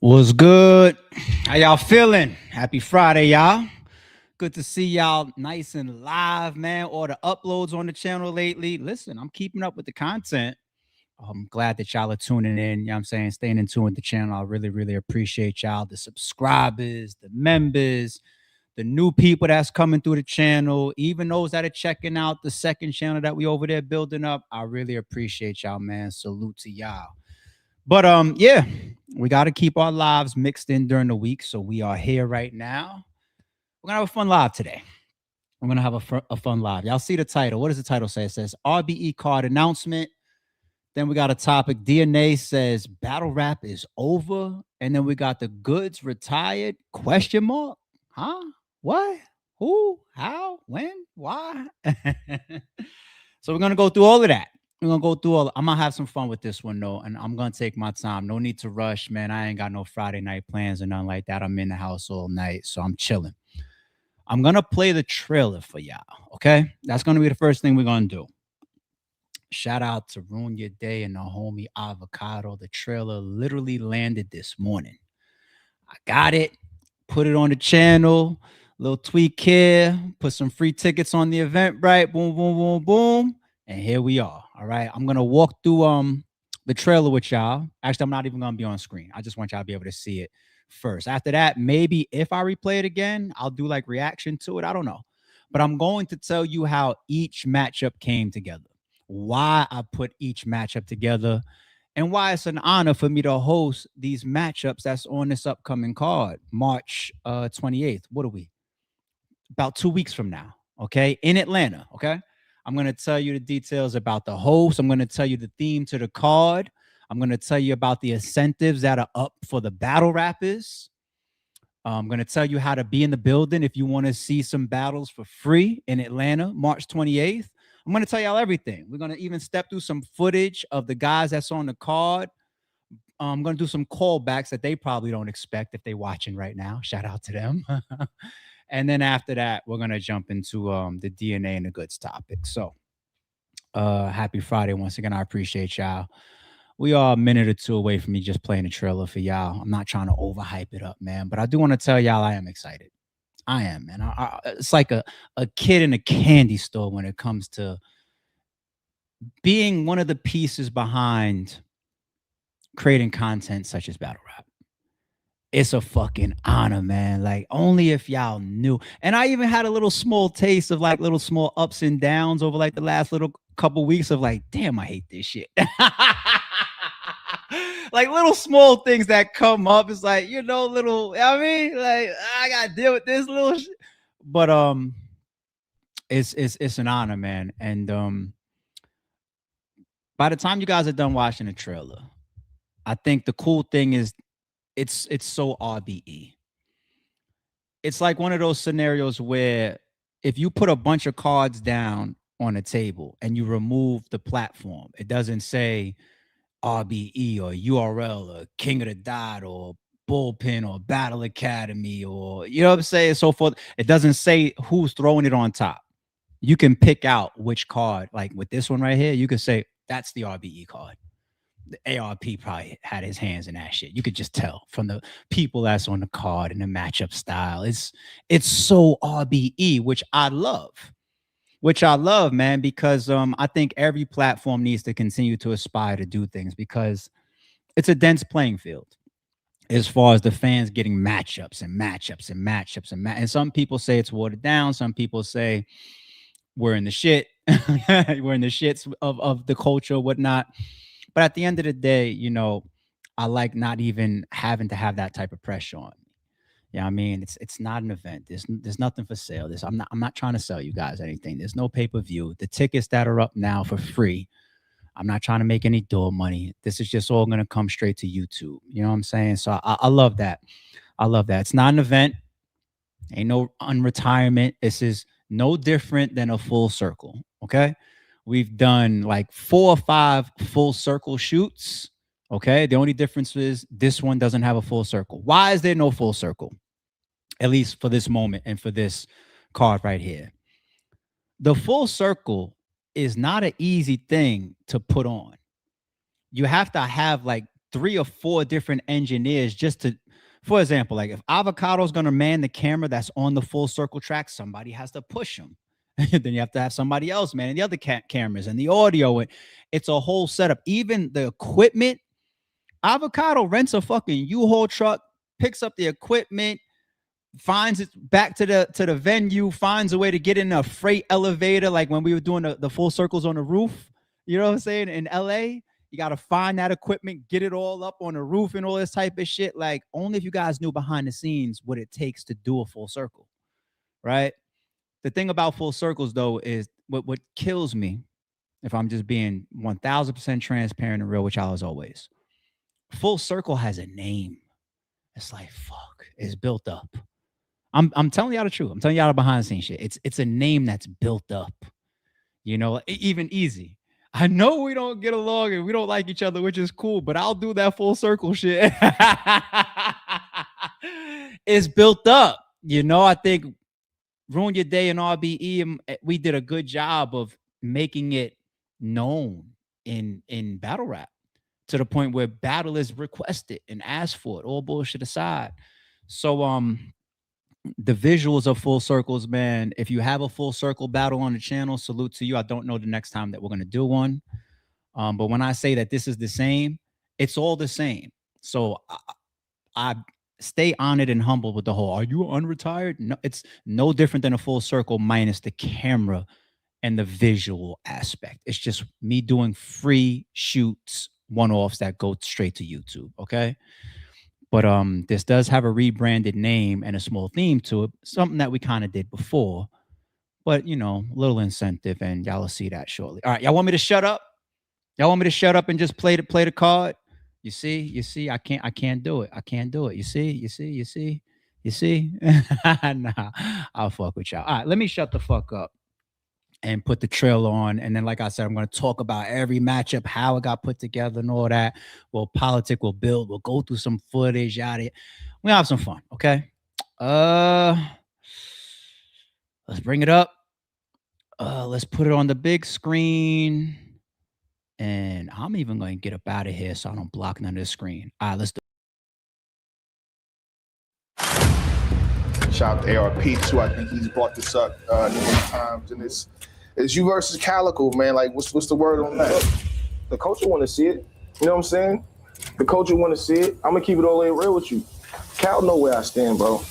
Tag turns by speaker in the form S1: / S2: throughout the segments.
S1: What's good? How y'all feeling? Happy Friday, y'all. Good to see y'all nice and live, man. All the uploads on the channel lately. Listen, I'm keeping up with the content. I'm glad that y'all are tuning in. You know what I'm saying? Staying in tune with the channel. I really, really appreciate y'all. The subscribers, the members, the new people that's coming through the channel, even those that are checking out the second channel that we over there building up. I really appreciate y'all, man. Salute to y'all. But yeah, we got to keep our lives mixed in during the week. So we are here right now. We're gonna have a fun live today. We're gonna have a fun live. Y'all see the title? What does the title say? It says RBE Card announcement. Then we got a topic. DNA says battle rap is over. And then we got the Goodz retired? Question mark? Huh? What? Who? How? When? Why? So we're gonna go through all of that. We're gonna go through all. I'm gonna have some fun with this one though, and I'm gonna take my time. No need to rush, man. I ain't got no Friday night plans or nothing like that. I'm in the house all night, so I'm chilling. I'm gonna play the trailer for y'all. Okay, that's gonna be the first thing we're gonna do. Shout out to Ruin Your Day and the homie Avocado. The trailer literally landed this morning. I got it, put it on the channel, little tweak here, put some free tickets on the Eventbrite, boom, boom, boom, boom. And here we are. All right. I'm gonna walk through the trailer with y'all. Actually, I'm not even gonna be on screen. I just want y'all to be able to see it first. After that, maybe if I replay it again, I'll do like reaction to it. I don't know. But I'm going to tell you how each matchup came together, why I put each matchup together, and why it's an honor for me to host these matchups that's on this upcoming card, March 28th. What are we? About 2 weeks from now, okay? In Atlanta, okay? I'm going to tell you the details about the host. I'm going to tell you the theme to the card. I'm going to tell you about the incentives that are up for the battle rappers. I'm going to tell you how to be in the building if you want to see some battles for free in Atlanta, March 28th. I'm going to tell y'all everything. We're going to even step through some footage of the guys that's on the card. I'm going to do some callbacks that they probably don't expect if they're watching right now. Shout out to them. And then after that, we're going to jump into the DNA and the Goodz topic. So happy Friday once again. I appreciate y'all. We are a minute or two away from me just playing a trailer for y'all. I'm not trying to overhype it up, man. But I do want to tell y'all I am excited. I am, man. It's like a kid in a candy store when it comes to being one of the pieces behind creating content such as battle rap. It's a fucking honor, man. Like, only if y'all knew. And I even had a little small taste of like little small ups and downs over like the last little couple weeks of like, damn, I hate this shit. Like little small things that come up. It's like, little, I mean, like I gotta deal with this little shit. But it's an honor, man. And by the time you guys are done watching the trailer, I think the cool thing is it's so RBE. It's like one of those scenarios where if you put a bunch of cards down on a table and you remove the platform, it doesn't say RBE or URL or King of the Dot or Bullpen or Battle Academy or, you know what I'm saying, so forth. It doesn't say who's throwing it on top. You can pick out which card. Like with this one right here, you can say that's the RBE card. The ARP probably had his hands in that shit. You could just tell from the people that's on the card and the matchup style. It's so RBE, which I love, man, because I think every platform needs to continue to aspire to do things because it's a dense playing field as far as the fans getting matchups and matchups and matchups and some people say it's watered down. Some people say we're in the shit. We're in the shits of the culture, whatnot. But at the end of the day, I like not even having to have that type of pressure on me. Yeah, I mean, it's not an event. There's nothing for sale. I'm not trying to sell you guys anything. There's no pay-per-view. The tickets that are up now for free, I'm not trying to make any door money. This is just all gonna come straight to YouTube. You know what I'm saying? So I love that. I love that. It's not an event. Ain't no unretirement. This is no different than a full circle. Okay. We've done like 4 or 5 full circle shoots. Okay. The only difference is this one doesn't have a full circle. Why is there no full circle? At least for this moment and for this card right here. The full circle is not an easy thing to put on. You have to have like 3 or 4 different engineers just to, for example, like if Avocado's going to man the camera that's on the full circle track, somebody has to push him. Then you have to have somebody else manning the other cameras and the audio. And it's a whole setup. Even the equipment, Avocado rents a fucking U-Haul truck, picks up the equipment, finds it back to the venue, finds a way to get in a freight elevator, like when we were doing the full circles on the roof. You know what I'm saying? In LA, you got to find that equipment, get it all up on the roof and all this type of shit. Like, only if you guys knew behind the scenes what it takes to do a full circle, right? The thing about full circles, though, is what kills me, if I'm just being 1000% transparent and real with y'all as always, full circle has a name. It's like, fuck, it's built up. I'm telling y'all the truth. I'm telling y'all the behind the scenes shit. It's a name that's built up. You know, even easy. I know we don't get along and we don't like each other, which is cool, but I'll do that full circle shit. It's built up. You know, I think Ruin Your Day and RBE, we did a good job of making it known in battle rap to the point where battle is requested and asked for it, all bullshit aside. So, the visuals of full circles, man, if you have a full circle battle on the channel, salute to you. I don't know the next time that we're going to do one. But when I say that this is the same, it's all the same. So I stay honored and humble with the whole, are you unretired? No, it's no different than a full circle minus the camera and the visual aspect. It's just me doing free shoots, one-offs that go straight to YouTube. Okay. But this does have a rebranded name and a small theme to it, something that we kind of did before. But, you know, a little incentive, and y'all will see that shortly. All right, y'all want me to shut up? Y'all want me to shut up and just play the card? You see, I can't do it. I can't do it. You see? Nah, I'll fuck with y'all. All right, let me shut the fuck up and put the trailer on. And then, like I said, I'm going to talk about every matchup, how it got put together and all that. We'll politic, we'll build, we'll go through some footage, yada. We'll have some fun, okay? Let's bring it up. Let's put it on the big screen. And I'm even going to get up out of here so I don't block none of the screen. All right, let's do it.
S2: Shout out to ARP too. I think he's brought this up numerous times, and it's you versus Calico, man. Like, what's the word on that?
S3: The culture want to see it. You know what I'm saying? The culture want to see it. I'm gonna keep it all the way real with you. Cal know where I stand, bro.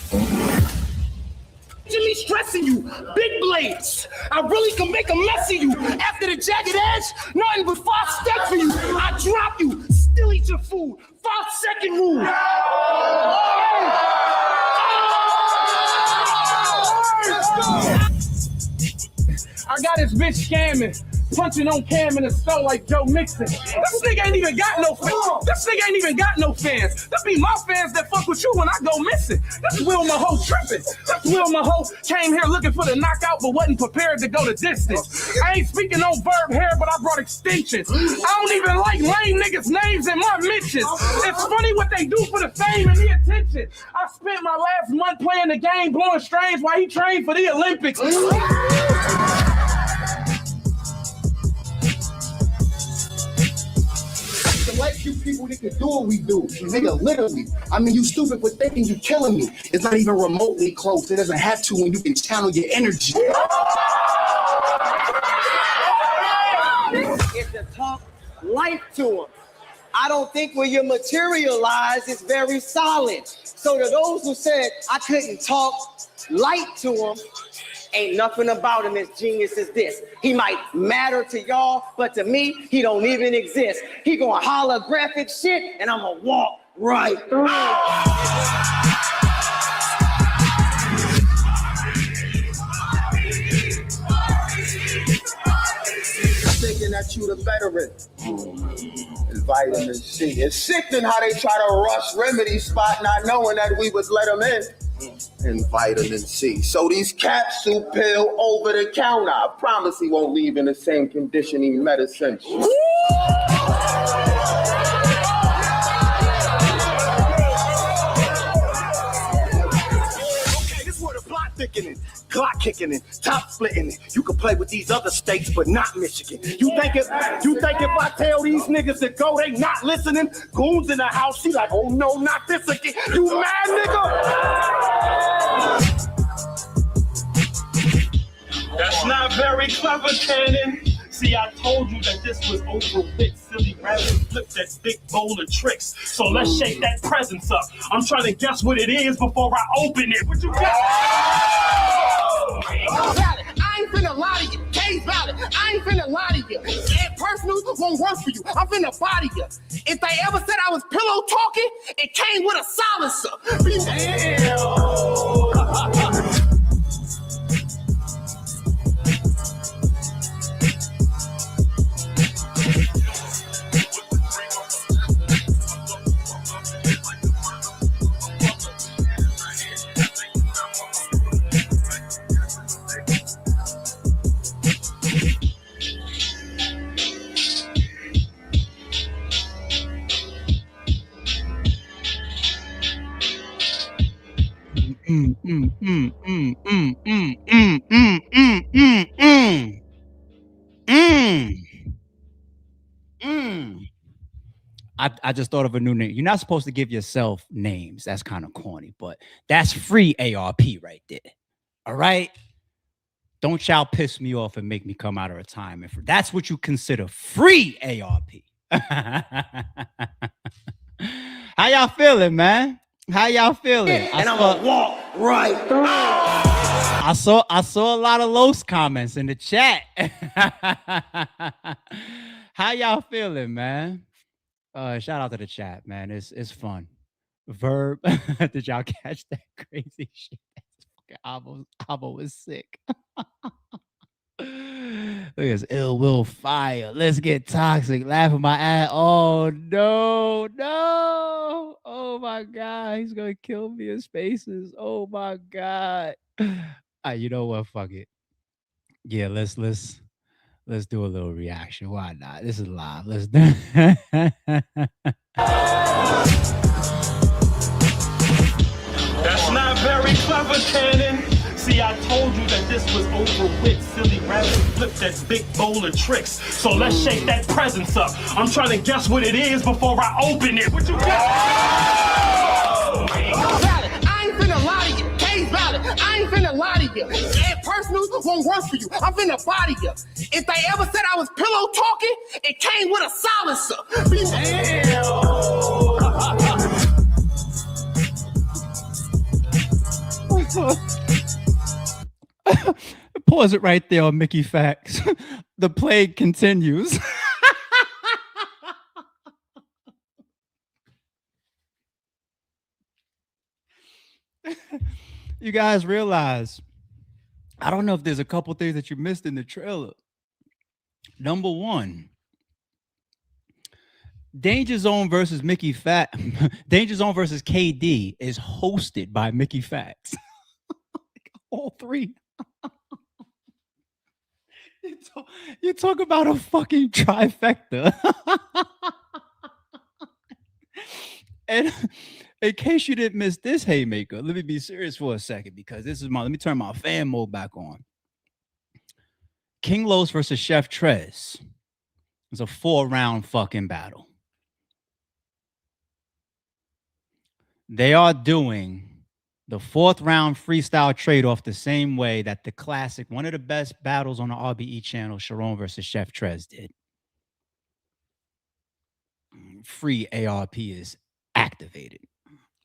S4: Me stressing you, big blades. I really can make a mess of you. After the jagged edge, nothing but 5 steps for you. I drop you, still eat your food. 5-second rule. I got this bitch scamming, punching on Cam in the store like Joe Mixon. This nigga ain't even got no fans. That be my fans that fuck with you when I go missing. That's Will Maho tripping. That's Will Maho came here looking for the knockout but wasn't prepared to go the distance. I ain't speaking on verb hair, but I brought extensions. I don't even like lame niggas' names in my mentions. It's funny what they do for the fame and the attention. I spent my last month playing the game, blowing strains while he trained for the Olympics.
S5: Like you people that can do what we do. Nigga, literally. I mean, you stupid for thinking you killing me. It's not even remotely close. It doesn't have to when you can channel your energy.
S6: It's to talk life to him. I don't think when you materialize, it's very solid. So to those who said I couldn't talk light to him, ain't nothing about him as genius as this. He might matter to y'all, but to me, he don't even exist. He gonna holographic shit, and I'm gonna walk right through it.
S5: Thinking that you the veteran. It's vitamin C. It's sickening how they try to rush Remedy spot, not knowing that we would let them in. And vitamin C. So these capsule pill over the counter, I promise he won't leave in the same condition he met us in. Okay,
S4: this where the plot thickening. Glock
S7: kicking and top splitting. You can play with these other states, but not Michigan. You think if I tell these niggas to go, they not listening? Goons in the house, she like, oh no, not this again. You mad, nigga?
S4: That's not very clever, Cannon. See, I told you that this was over with. Silly rabbit flip that big bowl of tricks. So let's shake that presence up. I'm trying to guess what it is before I open it. What you got?
S7: Valid. I ain't finna lie to you. Case valid. I ain't finna lie to you. And personal won't work for you. I'm finna body you. If they ever said I was pillow talking, it came with a silencer.
S1: I just thought of a new name. You're not supposed to give yourself names. That's kind of corny, but that's free ARP right there. All right? Don't y'all piss me off and make me come out of retirement. That's what you consider free ARP. How y'all feeling, man? How y'all feeling?
S6: And I'm gonna walk right through.
S1: I saw a lot of Los comments in the chat. How y'all feeling, man? Shout out to the chat, man. It's fun. Verb, did y'all catch that crazy shit? Abo was sick. Look at this ill will fire. Let's get toxic. Laughing my ass. Oh no. Oh my god, he's gonna kill me in spaces. Oh my god. You know what? Fuck it. Yeah, let's do a little reaction. Why not? This is live. Let's do
S4: That's not very clever, Cannon. See, I told you that this was over with. Silly rabbit flip that big bowl of tricks. So let's shake that presence up. I'm trying to guess what it is before I open it. What you got?
S7: Valid. I ain't finna lie to you. Case valid. I ain't finna lie to you. And personal won't work for you. I'm finna body you. If they ever said I was pillow talking, it came with a silencer.
S1: Pause it right there on Mickey Facts. The plague continues. You guys realize, I don't know if there's a couple things that you missed in the trailer. Number one, Danger Zone versus Mickey Fact. Danger Zone versus KD is hosted by Mickey Facts. All three. You talk about a fucking trifecta. And in case you didn't miss this haymaker, let me be serious for a second, because this is let me turn my fan mode back on. King Los versus Chef Trez. It's a 4-round fucking battle. They are doing the 4th round freestyle trade-off the same way that the classic, one of the best battles on the RBE channel, Sharon versus Chef Trez, did. Free ARP is activated.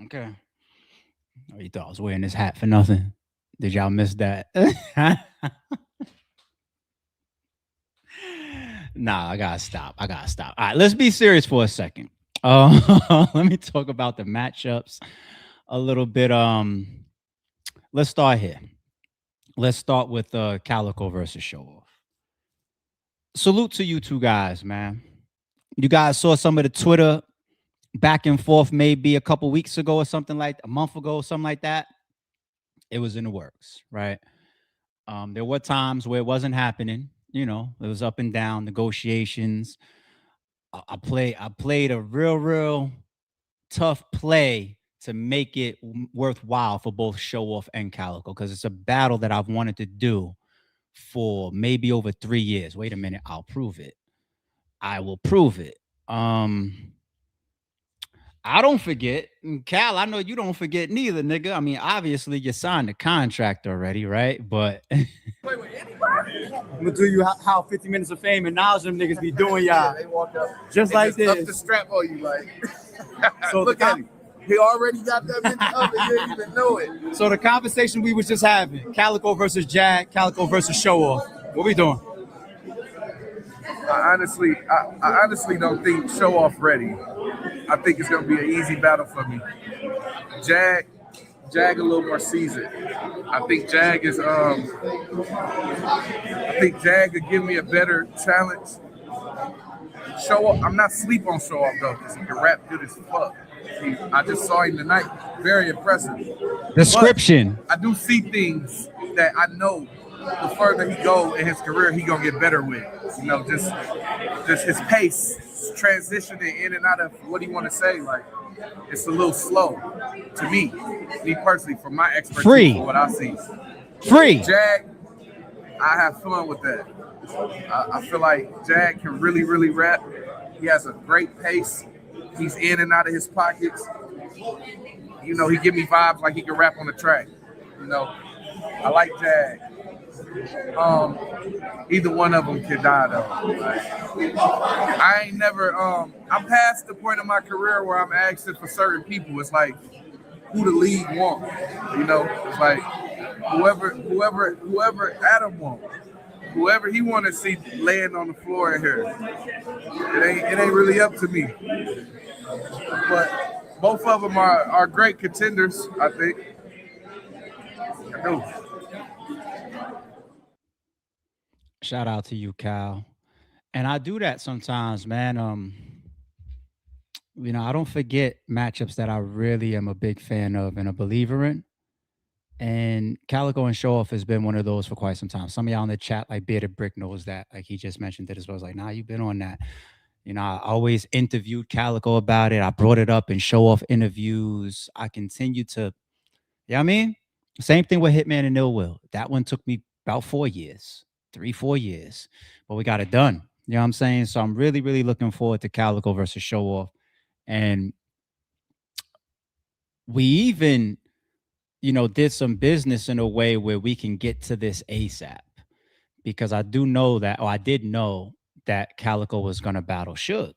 S1: Okay. Oh, you thought I was wearing this hat for nothing? Did y'all miss that? Nah, I gotta stop. All right, let's be serious for a second. Let me talk about the matchups a little bit. Let's start here. Let's start with Calico versus Show Off. Salute to you two guys, man. You guys saw some of the Twitter back and forth maybe a couple weeks ago or something, like a month ago, something like that. It was in the works, right? There were times where it wasn't happening. You know, it was up and down, negotiations. I played a real tough play to make it worthwhile for both Show Off and Calico, because it's a battle that I've wanted to do for maybe over 3 years. Wait a minute, I'll prove it. I will prove it. I don't forget. And Cal, I know you don't forget neither, nigga. I mean, obviously you signed the contract already, right? But
S8: I'm gonna tell you how 50 Minutes of Fame and knowledge them niggas be doing, y'all.
S9: They walk up
S8: just like
S9: up the
S8: this.
S9: strap on you, like.
S8: So
S9: Look at him. He already got that bitch up and didn't even know it.
S8: So the conversation we was just having, Calico versus Jag, Calico versus Show Off. What we doing?
S10: I honestly don't think Show Off ready. I think it's gonna be an easy battle for me. Jag a little more seasoned. I think Jag is I think Jag could give me a better challenge. Show Off, I'm not sleep on Show Off though, because he can rap good as fuck. I just saw him tonight. Very impressive.
S1: Description.
S10: But I do see things that I know the further he go in his career, he gonna get better with. You know, just his pace, transitioning in and out of what he want to say. Like, it's a little slow to me personally, from my expertise.
S1: Free.
S10: For what I see.
S1: Free.
S10: Jag, I have fun with that. I feel like Jag can really, really rap. He has a great pace. He's in and out of his pockets. You know, he give me vibes like he can rap on the track. You know, I like Jag. Either one of them can die though. Like, I ain't never. I'm past the point of my career where I'm asking for certain people. It's like who the league want. You know, it's like whoever Adam want. Whoever he want to see laying on the floor in here. It ain't really up to me. But both of them are great contenders, I think. I do.
S1: Shout out to you, Cal. And I do that sometimes, man. You know, I don't forget matchups that I really am a big fan of and a believer in. And Calico and Show Off has been one of those for quite some time. Some of y'all in the chat, like Bearded Brick, knows that. Like he just mentioned it as well. I was like, nah, you've been on that. You know, I always interviewed Calico about it. I brought it up in Show Off interviews. I continue to, you know what I mean? Same thing with Hitman and Ill Will. That one took me about 4 years, 3-4 years, but we got it done. You know what I'm saying? So I'm really, really looking forward to Calico versus Show Off. And we even, you know, did some business in a way where we can get to this ASAP, because I do know that, or I did know that Calico was going to battle Suge.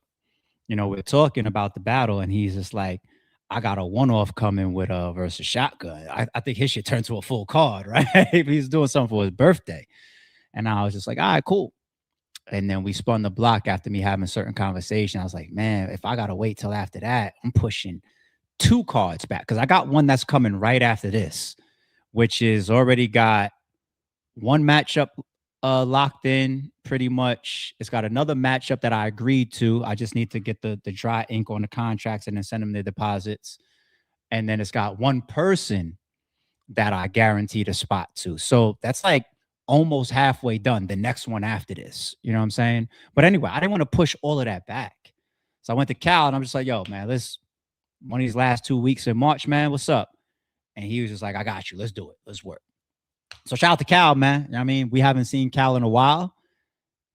S1: You know, we're talking about the battle and he's just like, I got a one-off coming with versus Shotgun. I think his shit turned to a full card, right? He's doing something for his birthday. And I was just like, all right, cool. And then we spun the block after me having a certain conversation. I was like, man, if I got to wait till after that, I'm pushing 2 cards back, because I got one that's coming right after this, which is already got one matchup locked in pretty much. It's got another matchup that I agreed to. I just need to get the dry ink on the contracts and then send them the deposits. And then it's got one person that I guaranteed a spot to. So that's like almost halfway done. The next one after this, you know what I'm saying? But anyway, I didn't want to push all of that back. So I went to Cal and I'm just like, yo, man, let's one of these last 2 weeks in March, man, what's up? And he was just like, I got you. Let's do it. Let's work. So shout out to Cal, man. I mean, we haven't seen Cal in a while.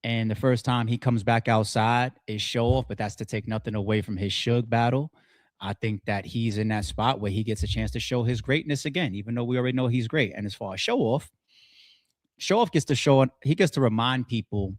S1: And the first time he comes back outside is Show Off, but that's to take nothing away from his Suge battle. I think that he's in that spot where he gets a chance to show his greatness again, even though we already know he's great. And as far as Show Off gets to show, he gets to remind people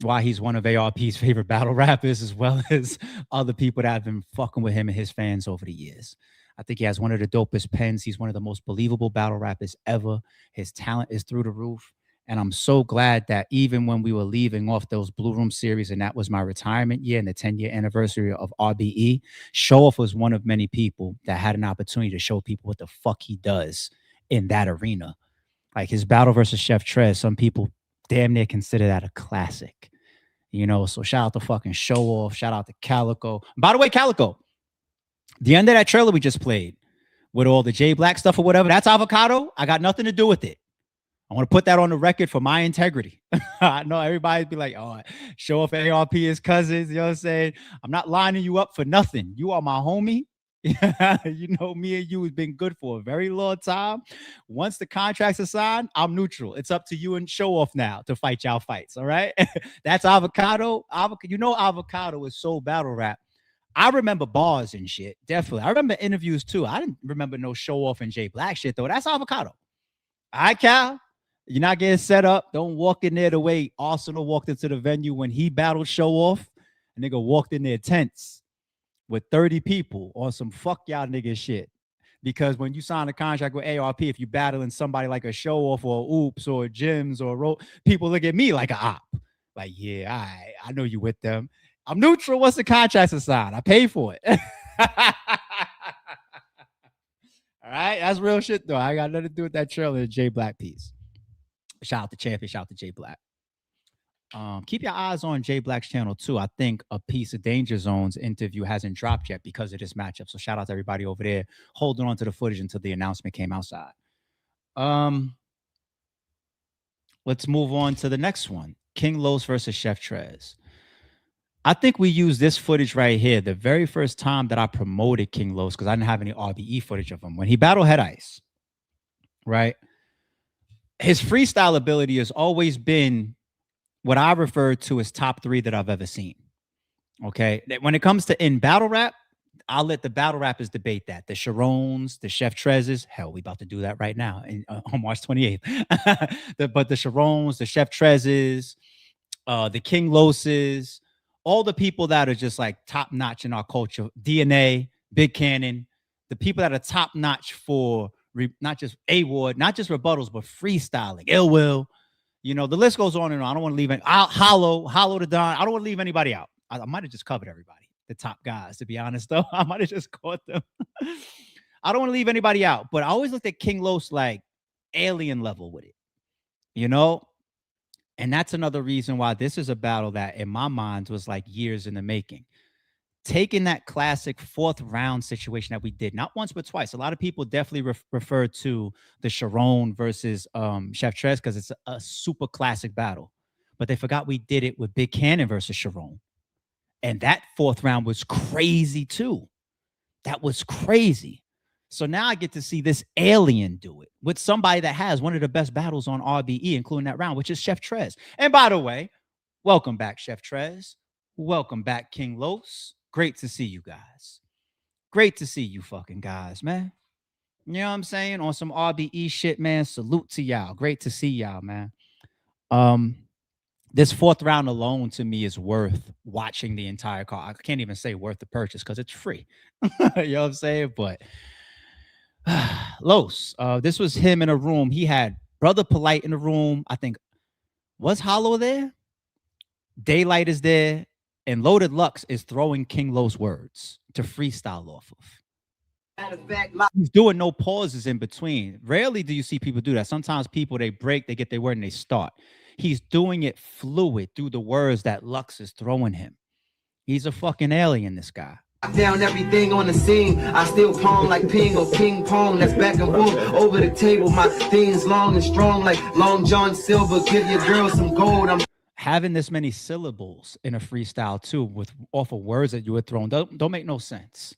S1: why he's one of ARP's favorite battle rappers, as well as other people that have been fucking with him and his fans over the years. I think he has one of the dopest pens. He's one of the most believable battle rappers ever. His talent is through the roof. And I'm so glad that even when we were leaving off those Blue Room series, and that was my retirement year and the 10-year anniversary of RBE, Show Off was one of many people that had an opportunity to show people what the fuck he does in that arena. Like his battle versus Chef Trez, some people damn near consider that a classic. You know, so shout out to fucking Show Off. Shout out to Calico. By the way, Calico, the end of that trailer we just played with all the J Black stuff or whatever, that's avocado. I got nothing to do with it. I want to put that on the record for my integrity. I know everybody'd be like, oh, Show Off ARP is cousins. You know what I'm saying? I'm not lining you up for nothing. You are my homie. You know, me and you has been good for a very long time. Once the contracts are signed, I'm neutral. It's up to you and Show Off now to fight y'all fights. All right. That's Avocado. You know, Avocado is so battle rap. I remember bars and shit. Definitely. I remember interviews too. I didn't remember no Show Off and Jay Black shit though. That's Avocado. All right, Cal. You're not getting set up. Don't walk in there the way Arsenal walked into the venue when he battled Show Off. A nigga walked in there tense with 30 people on some fuck y'all nigga shit. Because when you sign a contract with ARP, if you battling somebody like a Show Off or Oops or Jims or people look at me like a op. Like, yeah, I know you with them. I'm neutral once the contract's assigned. I pay for it. All right, that's real shit though. I got nothing to do with that trailer, Jay Black piece. Shout out to Champion. Shout out to Jay Black. Keep your eyes on Jay Black's channel too. I think a piece of Danger Zone's interview hasn't dropped yet because of this matchup. So shout out to everybody over there holding on to the footage until the announcement came outside. Let's move on to the next one. King Los versus Chef Trez. I think we used this footage right here the very first time that I promoted King Los because I didn't have any RBE footage of him. When he battled Head Ice, right? His freestyle ability has always been what I refer to as top 3 that I've ever seen. Okay? When it comes to in battle rap, I'll let the battle rappers debate that. The Sharons, the Chef Trez's, hell, we about to do that right now on March 28th. But the Sharons, the Chef Trez's, the King Los's, all the people that are just like top notch in our culture, DNA, Big Cannon, the people that are top notch for not just A-Ward, not just rebuttals, but freestyling, Ill Will, you know, the list goes on and on. I don't want to leave it. Hollow to Don. I don't want to leave anybody out. I might have just covered everybody, the top guys, to be honest, though. I might have just caught them. I don't want to leave anybody out, but I always looked at King Los like alien level with it, you know? And that's another reason why this is a battle that in my mind was like years in the making. Taking that classic 4th round situation that we did, not once but twice. A lot of people definitely refer to the Sharon versus Chef Trez because it's a super classic battle. But they forgot we did it with Big Cannon versus Sharon. And that 4th round was crazy too. That was crazy. So now I get to see this alien do it with somebody that has one of the best battles on RBE, including that round, which is Chef Trez. And by the way, welcome back, Chef Trez. Welcome back, King Los. Great to see you guys. Great to see you fucking guys, man. You know what I'm saying? On some RBE shit, man. Salute to y'all. Great to see y'all, man. This 4th round alone to me is worth watching the entire card. I can't even say worth the purchase because it's free. You know what I'm saying? But Los, this was him in a room. He had Brother Polite in the room. I think, was Hollow there? Daylight is there. And Loaded Lux is throwing King Los words to freestyle off of. He's doing no pauses in between. Rarely do you see people do that. Sometimes people, they break, they get their word, and they start. He's doing it fluid through the words that Lux is throwing him. He's a fucking alien, this guy.
S11: Down everything on the scene. I still pong like ping or ping pong. That's back and forth over the table. My thing's long and strong like Long John Silver. Give your girl some gold. I'm
S1: having this many syllables in a freestyle too, with off of words that you were throwing, don't make no sense.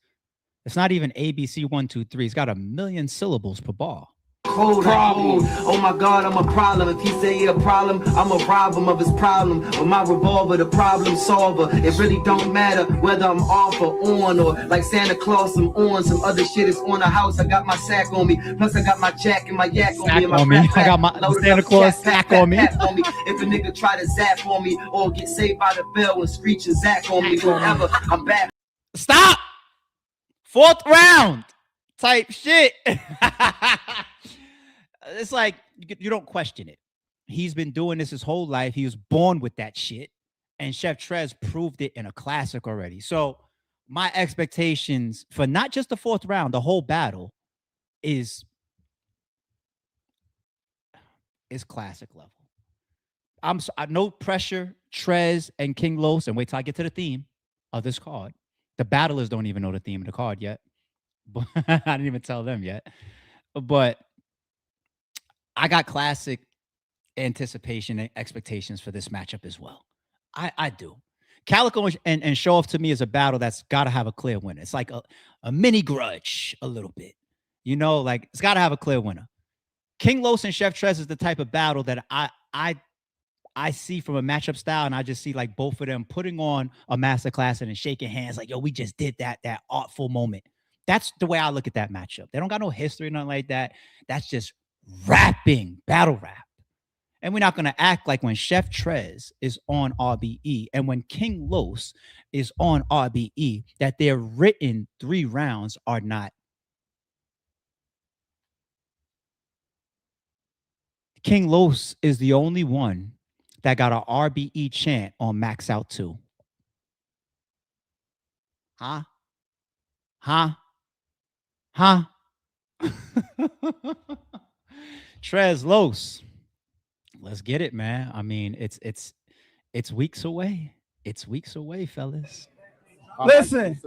S1: It's not even ABC 1, 2, 3. It's got 1 million syllables per bar.
S11: Problem. Oh my God, I'm a problem. If he say he a problem, I'm a rob him of his problem. With my revolver, the problem solver. It really don't matter whether I'm off or on, or like Santa Claus, I'm on. Some other shit is on the house. I got my sack on me. Plus I got my jack and my yak on me. And my
S1: I got my Santa Claus sack on me.
S11: If a nigga try to zap on me or get saved by the bell and screech and zack on me, whatever, I'm back.
S1: Stop. 4th round type shit. It's like you don't question it. He's been doing this his whole life. He was born with that shit. And Chef Trez proved it in a classic already. So my expectations for not just the 4th round, the whole battle is classic level. No pressure, Trez and King Los, and wait till I get to the theme of this card. The battlers don't even know the theme of the card yet. But I didn't even tell them yet. But I got classic anticipation and expectations for this matchup as well. I do. Calico and Show Off to me is a battle that's got to have a clear winner. It's like a mini grudge a little bit. You know, like it's got to have a clear winner. King Los and Chef Trez is the type of battle that I see from a matchup style, and I just see like both of them putting on a masterclass and then shaking hands like, yo, we just did that artful moment. That's the way I look at that matchup. They don't got no history, nothing like that. That's just rapping, battle rap. And we're not going to act like when Chef Trez is on RBE and when King Los is on RBE, that their written 3 rounds are not. King Los is the only one that got an RBE chant on Max Out 2. Huh? Trez Los. Let's get it, man. I mean, it's weeks away. It's weeks away, fellas.
S8: Listen,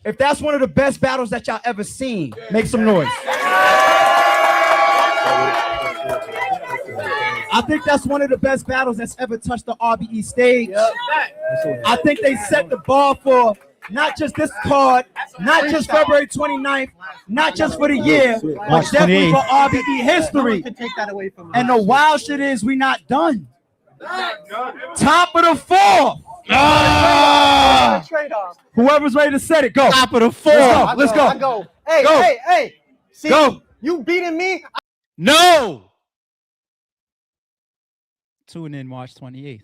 S8: if that's one of the best battles that y'all ever seen, make some noise. I think that's one of the best battles that's ever touched the RBE stage. I think they set the bar for not just this card, not just February 29th, not just for the year, but definitely for RBE history. And the wild shit is we not done. Top of the 4th. Whoever's ready to set it, go.
S1: Top of the 4th.
S8: Let's go.
S6: Hey. See,
S8: go.
S6: You beating me?
S1: No. Tune in March 28th.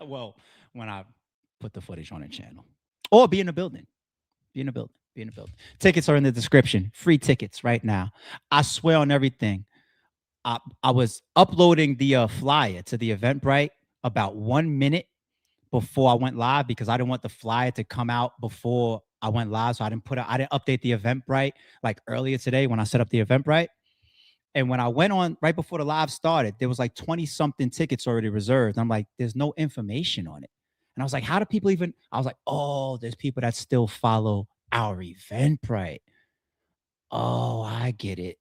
S1: Well, when I put the footage on the channel. Or be in the building. Be in the building. Tickets are in the description. Free tickets right now. I swear on everything. I was uploading the flyer to the Eventbrite about 1 minute before I went live because I didn't want the flyer to come out before I went live. So I didn't update the Eventbrite like earlier today when I set up the Eventbrite. And when I went on right before the live started, there was like 20 something tickets already reserved. I'm like, there's no information on it. And I was like, how do people even, I was like, oh, there's people that still follow our Eventbrite. Oh, I get it.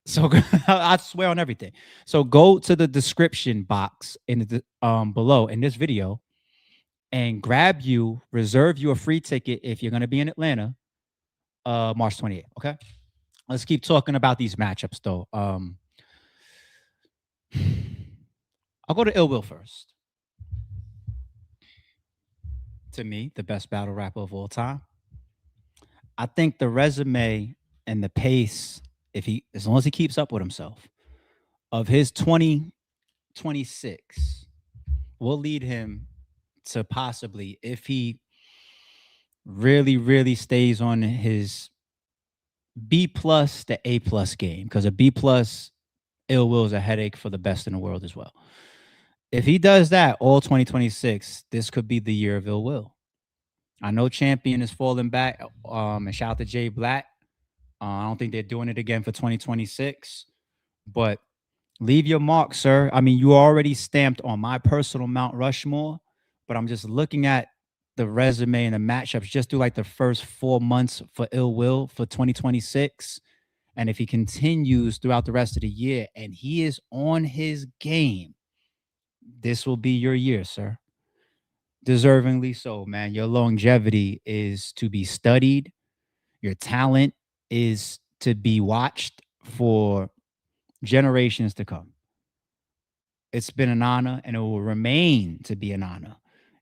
S1: So I swear on everything. So go to the description box in the below in this video and reserve you a free ticket if you're going to be in Atlanta March 28th. Okay. Let's keep talking about these matchups, though. I'll go to Ill Will first. To me, the best battle rapper of all time. I think the resume and the pace, as long as he keeps up with himself, of his 2026 will lead him to possibly, if he really, really stays on his B+ to A+ game, because a B+ Ill Will is a headache for the best in the world as well. If he does that all 2026, this could be the year of Ill Will. I know Champion is falling back. And shout out to Jay Black. I don't think they're doing it again for 2026. But leave your mark, sir. I mean, you already stamped on my personal Mount Rushmore, but I'm just looking at the resume and the matchups just through like the first 4 months for Ill Will for 2026. And if he continues throughout the rest of the year and he is on his game, this will be your year, sir. Deservingly so, man. Your longevity is to be studied. Your talent is to be watched for generations to come. It's been an honor and it will remain to be an honor.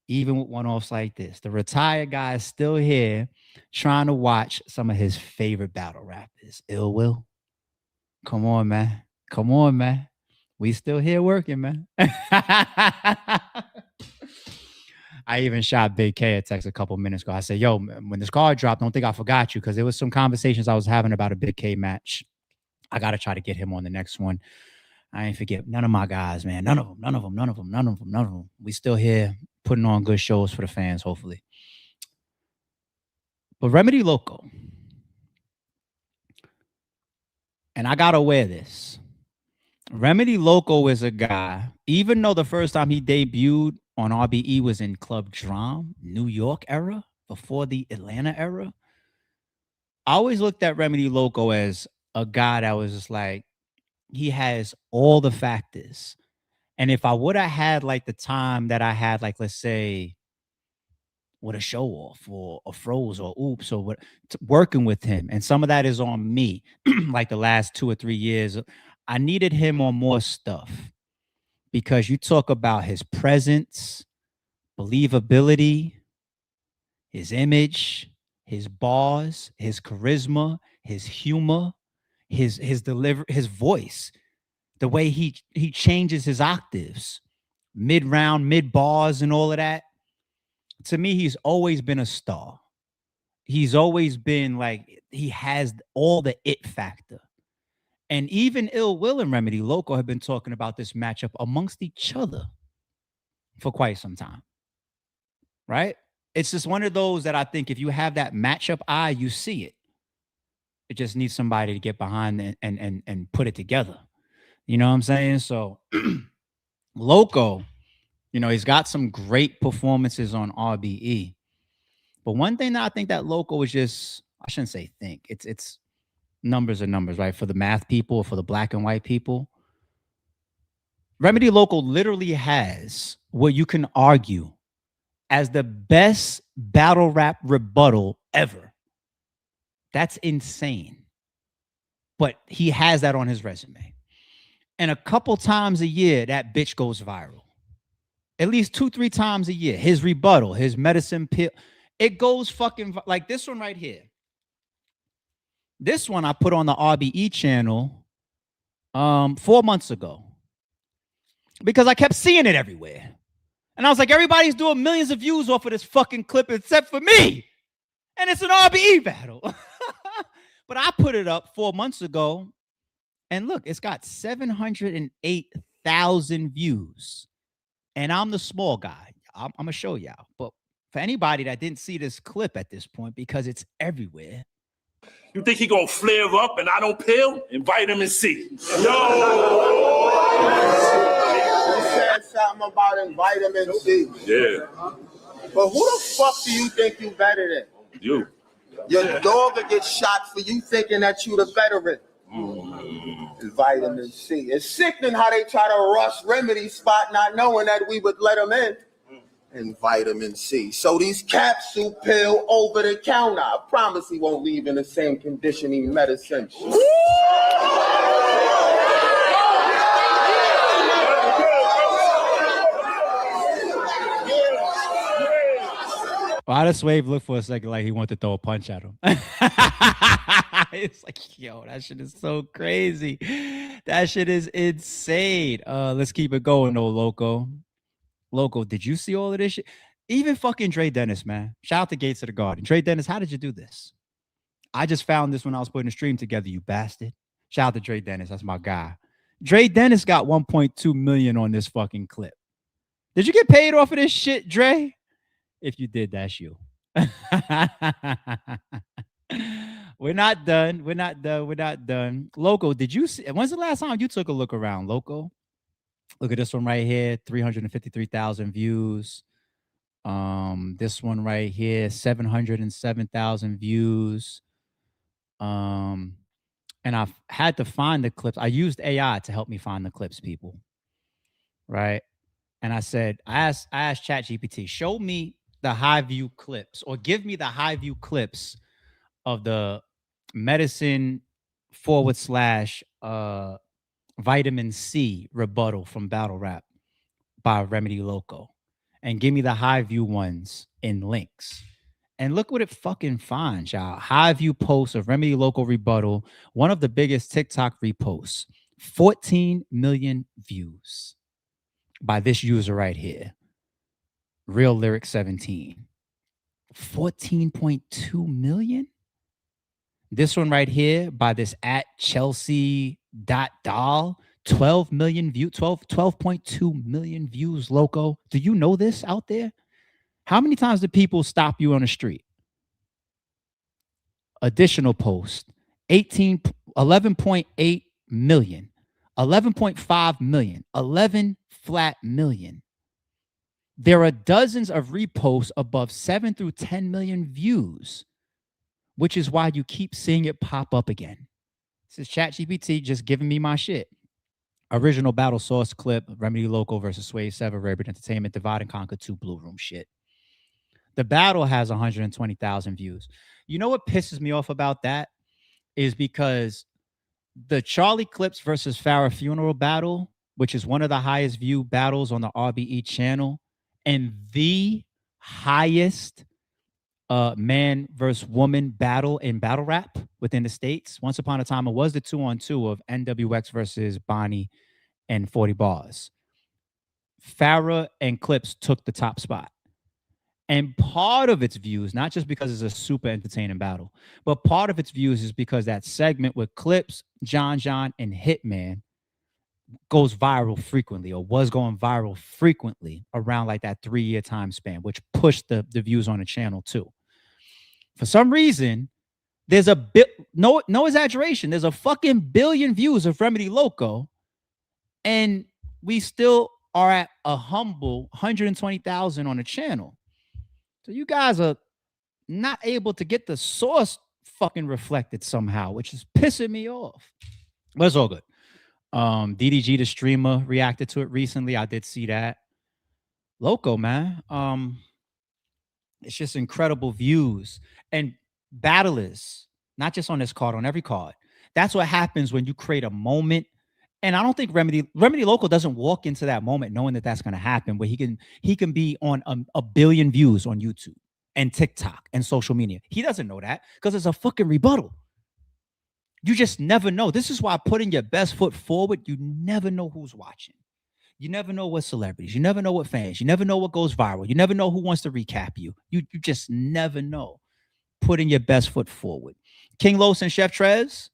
S1: Even with one-offs like this, the retired guy is still here trying to watch some of his favorite battle rappers. Ill Will. Come on, man. Come on, man. We still here working, man. I even shot Big K a text a couple minutes ago. I said, yo, when this card dropped, don't think I forgot you, because there was some conversations I was having about a Big K match. I got to try to get him on the next one. I ain't forget none of my guys, man. None of them. We still here putting on good shows for the fans, hopefully. But Remedy Loco. And I got to wear this. Remedy Loco is a guy, even though the first time he debuted on RBE was in Club Drum, New York era, before the Atlanta era, I always looked at Remedy Loco as a guy that was just like, he has all the factors. And if I would have had like the time that I had, like, let's say with a show off or a froze or oops or what, working with him. And some of that is on me. Like the last 2 or 3 years, I needed him on more stuff because you talk about his presence, believability, his image, his bars, his charisma, his humor, his delivery, his voice, the way he changes his octaves, mid-round, mid-bars and all of that. To me, he's always been a star. He's always been like, he has all the it factor. And even Ill Will and Remedy Loco have been talking about this matchup amongst each other for quite some time. Right? It's just one of those that I think if you have that matchup eye, you see it. It just needs somebody to get behind and put it together. You know what I'm saying? So Loco, you know, he's got some great performances on RBE. But one thing that I think that Loco is just, I shouldn't say think, it's numbers are numbers, right? For the math people, for the black and white people. Remedy Loco literally has what you can argue as the best battle rap rebuttal ever. That's insane. But he has that on his resume. And a couple times a year, that bitch goes viral. At least 2-3 times a year. His rebuttal, his medicine pill, it goes fucking like this one right here. This one I put on the RBE channel 4 months ago because I kept seeing it everywhere. And I was like, everybody's doing millions of views off of this fucking clip except for me. And it's an RBE battle. But I put it up 4 months ago. And look, it's got 708,000 views. And I'm the small guy. I'm going to show y'all. But for anybody that didn't see this clip at this point, because it's everywhere.
S12: You think he going to flare up and I don't pill? Invite him and see.
S5: No! You said something about vitamin C.
S12: Yeah.
S5: But who the fuck do you think you better than?
S12: You.
S5: Your dog will get shot for you thinking that you the veteran. Vitamin C. It's sickening how they try to rush Remedy spot not knowing that we would let them in. And vitamin C. So these capsule pill over the counter. I promise he won't leave in the same condition he medicine.
S1: Why does Swave look for a second like he wanted to throw a punch at him? It's like, yo, that shit is so crazy. That shit is insane. Let's keep it going though, Loco. Loco, did you see all of this shit? Even fucking Dre Dennis, man. Shout out to Gates of the Garden. Dre Dennis, how did you do this? I just found this when I was putting the stream together, you bastard. Shout out to Dre Dennis. That's my guy. Dre Dennis got 1.2 million on this fucking clip. Did you get paid off of this shit, Dre? If you did, that's you. We're not done. We're not done. We're not done. Loco, did you see? When's the last time you took a look around, Loco? Look at this one right here, 353,000 views. This one right here, 707,000 views. And I've had to find the clips. I used AI to help me find the clips, people. Right? And I said, I asked ChatGPT, show me the high view clips or give me the high view clips of the medicine / vitamin C rebuttal from Battle Rap by Remedy Loco and give me the high view ones in links. And look what it fucking finds, y'all. High view posts of Remedy Loco rebuttal, one of the biggest TikTok reposts, 14 million views by this user right here. Real Lyric 17. 14.2 million. This one right here by this at Chelsea.doll, 12 million views, 12.2 million views, Loco. Do you know this out there? How many times do people stop you on the street? Additional post, 11.8 million, 11.5 million, 11 flat million. There are dozens of reposts above 7 through 10 million views, which is why you keep seeing it pop up again. This is ChatGPT just giving me my shit. Original battle source clip, Remedy Loco versus Sway Sever, Rebel Entertainment, Divide and Conquer 2 Blue Room shit. The battle has 120,000 views. You know what pisses me off about that is because the Charlie Clips versus Farrah funeral battle, which is one of the highest viewed battles on the RBE channel, and the highest man versus woman battle in battle rap within the States. Once upon a time, it was the 2-on-2 of NWX versus Bonnie and 40 Bars. Farrah and Clips took the top spot. And part of its views, not just because it's a super entertaining battle, but part of its views is because that segment with Clips, John, and Hitman goes viral frequently, or was going viral frequently around like that 3-year time span, which pushed the views on the channel too. For some reason, there's a no exaggeration, there's a fucking billion views of Remedy Loco, and we still are at a humble 120,000 on the channel. So you guys are not able to get the source fucking reflected somehow, which is pissing me off. But it's all good. DDG, the streamer, reacted to it recently. I did see that. Loco, man. It's just incredible views. And battlers, not just on this card, on every card. That's what happens when you create a moment. And I don't think Remedy Loco doesn't walk into that moment knowing that that's going to happen, where he can be on a billion views on YouTube and TikTok and social media. He doesn't know that because it's a fucking rebuttal. You just never know. This is why putting your best foot forward, you never know who's watching. You never know what celebrities. You never know what fans. You never know what goes viral. You never know who wants to recap you. You just never know. Putting your best foot forward. King Los and Chef Trez,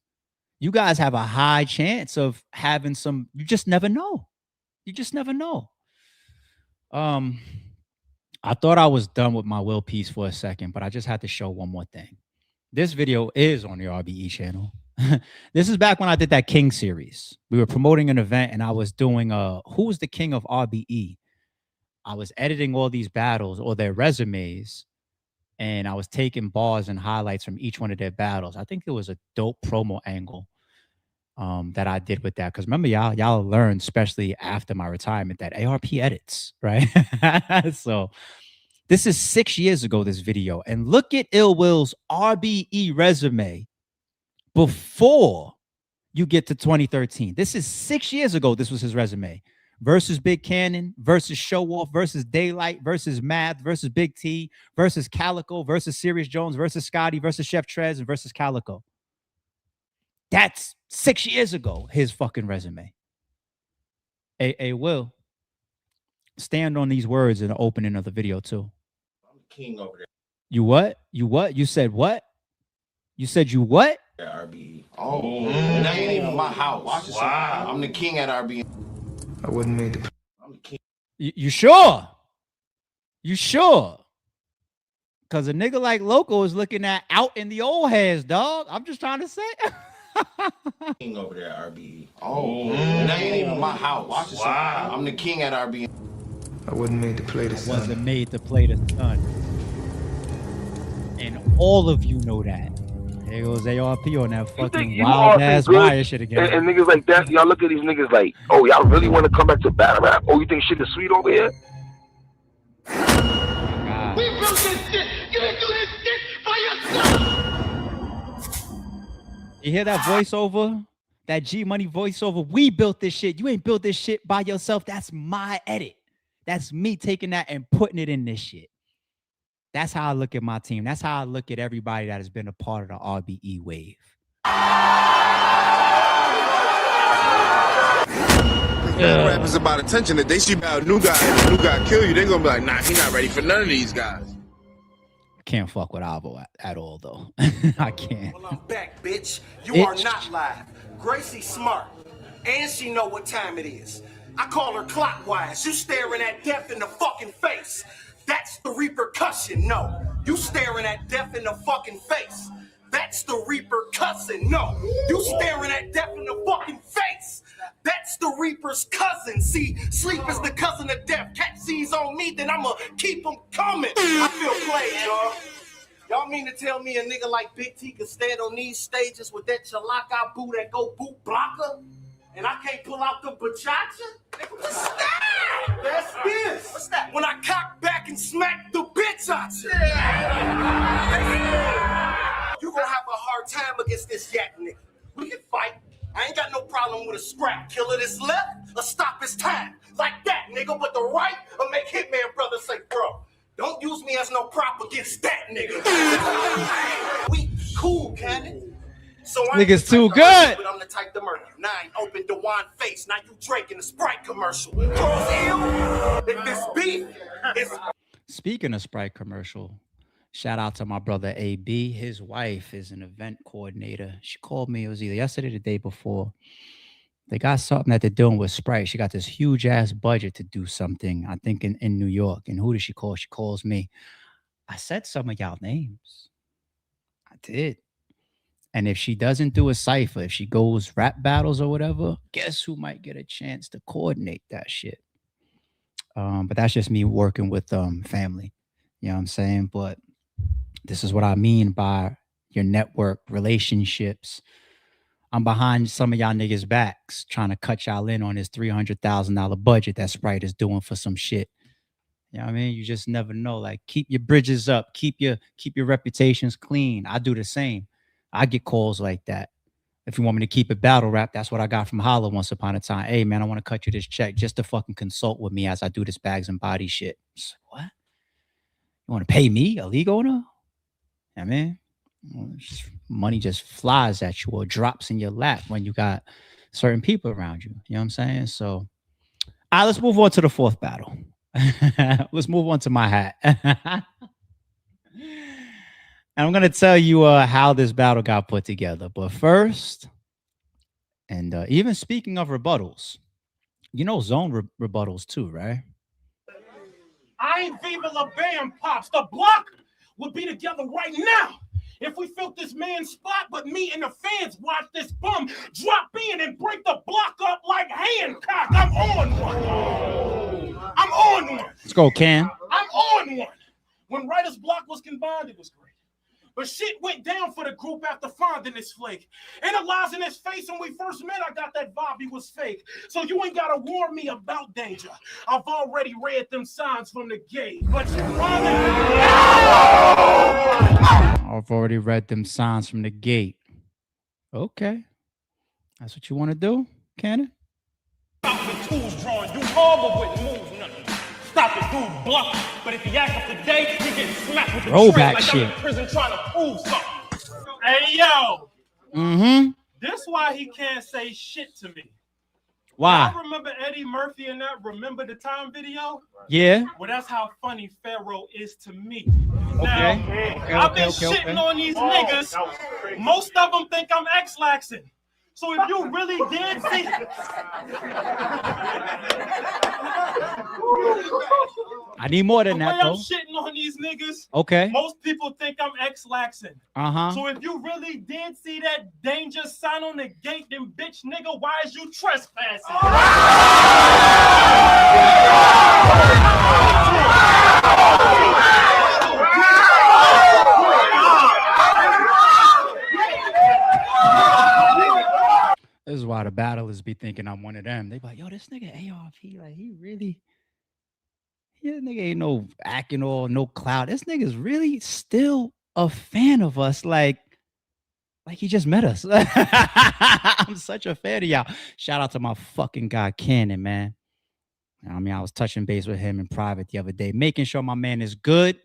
S1: you guys have a high chance of having some. You just never know. You just never know. I thought I was done with my will piece for a second, but I just had to show one more thing. This video is on the RBE channel. This is back when I did that King series. We were promoting an event and I was doing who's the king of RBE. I was editing all these battles or their resumes, and I was taking bars and highlights from each one of their battles. I think it was a dope promo angle that I did with that. Because remember, y'all learned, especially after my retirement, that ARP edits, right? So this is 6 years ago, this video. And look at Ill Will's RBE resume before you get to 2013. This is 6 years ago. This was his resume. Versus Big Cannon, versus Show Off, versus Daylight, versus Math, versus Big T, versus Calico, versus Sirius Jones, versus Scotty, versus Chef Trez, and versus Calico. That's 6 years ago, his fucking resume. Hey, Will, stand on these words in the opening of the video, too.
S13: I'm king over there.
S1: You what? You what? You said what? You said you what?
S13: RBE. Oh, and that ain't even my house. Watch this. Wow. I'm the king at RBE. I wouldn't make the. I'm the king.
S1: You sure? You sure? Because a nigga like Loco is looking at out in the old heads, dog. I'm just trying to say.
S13: King over there at RBE. Oh, and that ain't even my house. Watch this. Wow. I'm the king at RBE. I wasn't made to play the sun.
S1: Wasn't made to play the sun. And all of you know that. There goes ARP on that fucking wild ass wire shit again.
S7: And niggas like that, y'all look at these niggas like, oh, y'all really want to come back to battle rap? Oh, you think shit is sweet over here?
S4: We built this shit. You didn't do this shit by yourself.
S1: You hear that voiceover? That G Money voiceover? We built this shit. You ain't built this shit by yourself. That's my edit. That's me taking that and putting it in this shit. That's how I look at my team. That's how I look at everybody that has been a part of the RBE wave.
S14: Rap is about attention. If they see about a new guy and the new guy kill you, they're gonna be like, nah, he's not ready for none of these guys.
S1: I can't fuck with Avo at all, though. I can't.
S7: Well, I'm back, bitch. You are not live. Gracie's smart, and she know what time it is. I call her clockwise. You staring at death in the fucking face. That's the repercussion. No, you staring at death in the fucking face. That's the repercussion. No, you staring at death in the fucking face. That's the Reaper's cousin. See, sleep is the cousin of death. Cat sees on me, then I'ma keep them coming. I feel played, y'all. Y'all mean to tell me a nigga like Big T can stand on these stages with that chalaka boo that go boot blocker? and I can't pull out the bachacha? What's that? That's this. What's that? When I cock back and smack the bitch out you. You gonna have a hard time against this yak nigga. We can fight. I ain't got no problem with a scrap. Killer this left or stop his time. Like that, nigga. But the right or make Hitman brother say, bro, don't use me as no prop against that nigga. We cool, Cannon. So
S1: Niggas too good.
S7: But I'm the type to murder you. Now I ain't open the wine face. Now you Drake in the Sprite commercial. Charles Hill, if this beef is...
S1: Speaking of Sprite commercial, shout out to my brother AB. His wife is an event coordinator. She called me. It was either yesterday or the day before. They got something that they're doing with Sprite. She got this huge ass budget to do something, I think in New York. And who does she call? She calls me. I said some of y'all names. I did. And if she doesn't do a cypher, if she goes rap battles or whatever, guess who might get a chance to coordinate that shit? But that's just me working with family. You know what I'm saying? But this is what I mean by your network relationships. I'm behind some of y'all niggas' backs trying to cut y'all in on this $300,000 budget that Sprite is doing for some shit. You know what I mean? You just never know. Like, keep your bridges up, keep your reputations clean. I do the same. I get calls like that. If you want me to keep it battle rap, that's what I got from Holla once upon a time. Hey, man, I want to cut you this check just to fucking consult with me as I do this bags and body shit. What? You want to pay me, a league owner? Yeah, man. Money just flies at you or drops in your lap when you got certain people around you. You know what I'm saying? So, all right, let's move on to the fourth battle. Let's move on to my hat. And I'm going to tell you how this battle got put together. But first, and even speaking of rebuttals, you know zone rebuttals too, right?
S7: I ain't Viva La Bam, Pops. The block would be together right now if we filled this man's spot, but me and the fans watch this bum drop in and break the block up like Hancock. I'm on one. I'm on one.
S1: Let's go, Cam.
S7: I'm on one. When Writer's Block was combined, it was great. But shit went down for the group after finding this flake. Analyzing his face when we first met, I got that vibe he was fake. So you ain't gotta warn me about danger. I've already read them signs from the gate. But you
S1: I've already read them signs from the gate. Okay. That's what you want to do, Cannon?
S7: Stop the tools drawing. You horrible with moves, nothing. Stop the dude block. But if he acts up today, he gets smacked with the
S1: throwback
S7: like
S1: shit.
S7: I'm in prison trying to prove something. Hey, yo.
S1: Mm-hmm.
S7: This why he can't say shit to me.
S1: Why?
S7: I remember Eddie Murphy in that Remember the Time video?
S1: Yeah.
S7: Well, that's how funny Pharaoh is to me.
S1: Okay.
S7: Now, I've been shitting on these niggas. Most of them think I'm X-laxing. So if you really did see...
S1: I need more than that,
S7: I'm
S1: though.
S7: shitting on these niggas.
S1: Okay.
S7: Most people think I'm X-laxing.
S1: Uh-huh.
S7: So if you really did see that danger sign on the gate, then bitch nigga, why is you trespassing?
S1: This is why the battlers be thinking I'm one of them. They be like, yo, this nigga ARP, like, he really... Yeah, nigga ain't no acting or no clout. This nigga's really still a fan of us. Like he just met us. I'm such a fan of y'all. Shout out to my fucking guy, Cannon, man. I mean, I was touching base with him in private the other day, making sure my man is good.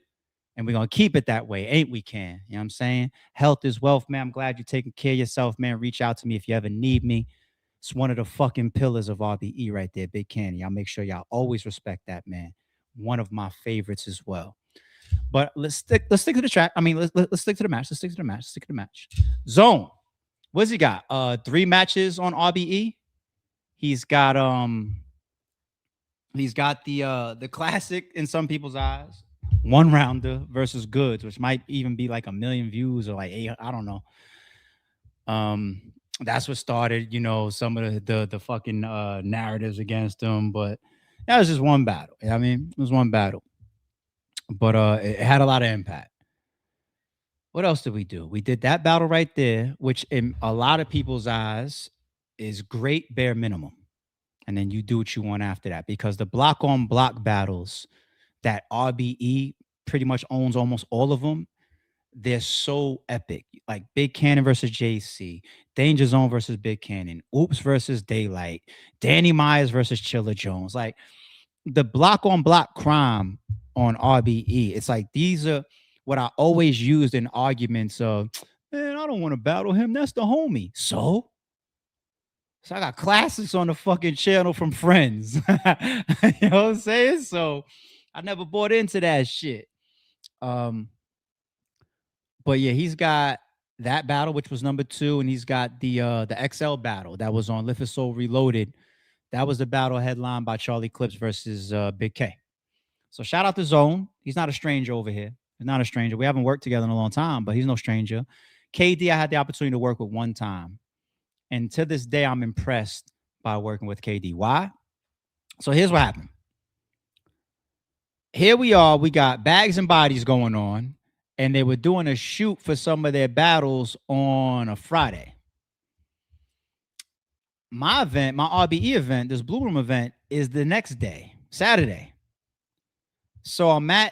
S1: And we're going to keep it that way, ain't we, Can? You know what I'm saying? Health is wealth, man. I'm glad you're taking care of yourself, man. Reach out to me if you ever need me. It's one of the fucking pillars of RBE right there, Big Canny. I'll make sure y'all always respect that, man. One of my favorites as well. But let's stick to the track. I mean, let's stick to the match. Let's stick to the match. Let's stick to the match. Zone. What's he got? 3 matches on RBE. He's got the classic in some people's eyes. 1 rounder versus Goodz, which might even be like 1 million views or like 8, I don't know. That's what started, you know, some of the fucking narratives against him, but that was just one battle. You know what I mean? It was one battle. But it had a lot of impact. What else did we do? We did that battle right there, which in a lot of people's eyes is great bare minimum. And then you do what you want after that, because the block on block battles that RBE pretty much owns almost all of them, they're so epic. Like Big Cannon versus JC, Danger Zone versus Big Cannon, Oops versus Daylight, Danny Myers versus Chilla Jones. Like the block on block crime on RBE, it's like these are what I always used in arguments of, man, I don't want to battle him. That's the homie. So I got classics on the fucking channel from friends. You know what I'm saying? So I never bought into that shit. But yeah, he's got that battle, which was number 2, and he's got the XL battle that was on Live His Soul Reloaded. That was the battle headlined by Charlie Clips versus Big K. So shout out to Zone. He's not a stranger over here. He's not a stranger. We haven't worked together in a long time, but he's no stranger. KD, I had the opportunity to work with one time. And to this day, I'm impressed by working with KD. Why? So here's what happened. Here we are. We got Bags and Bodies going on, and they were doing a shoot for some of their battles on a Friday. My event, my RBE event, this Blue Room event, is the next day, Saturday. So I'm at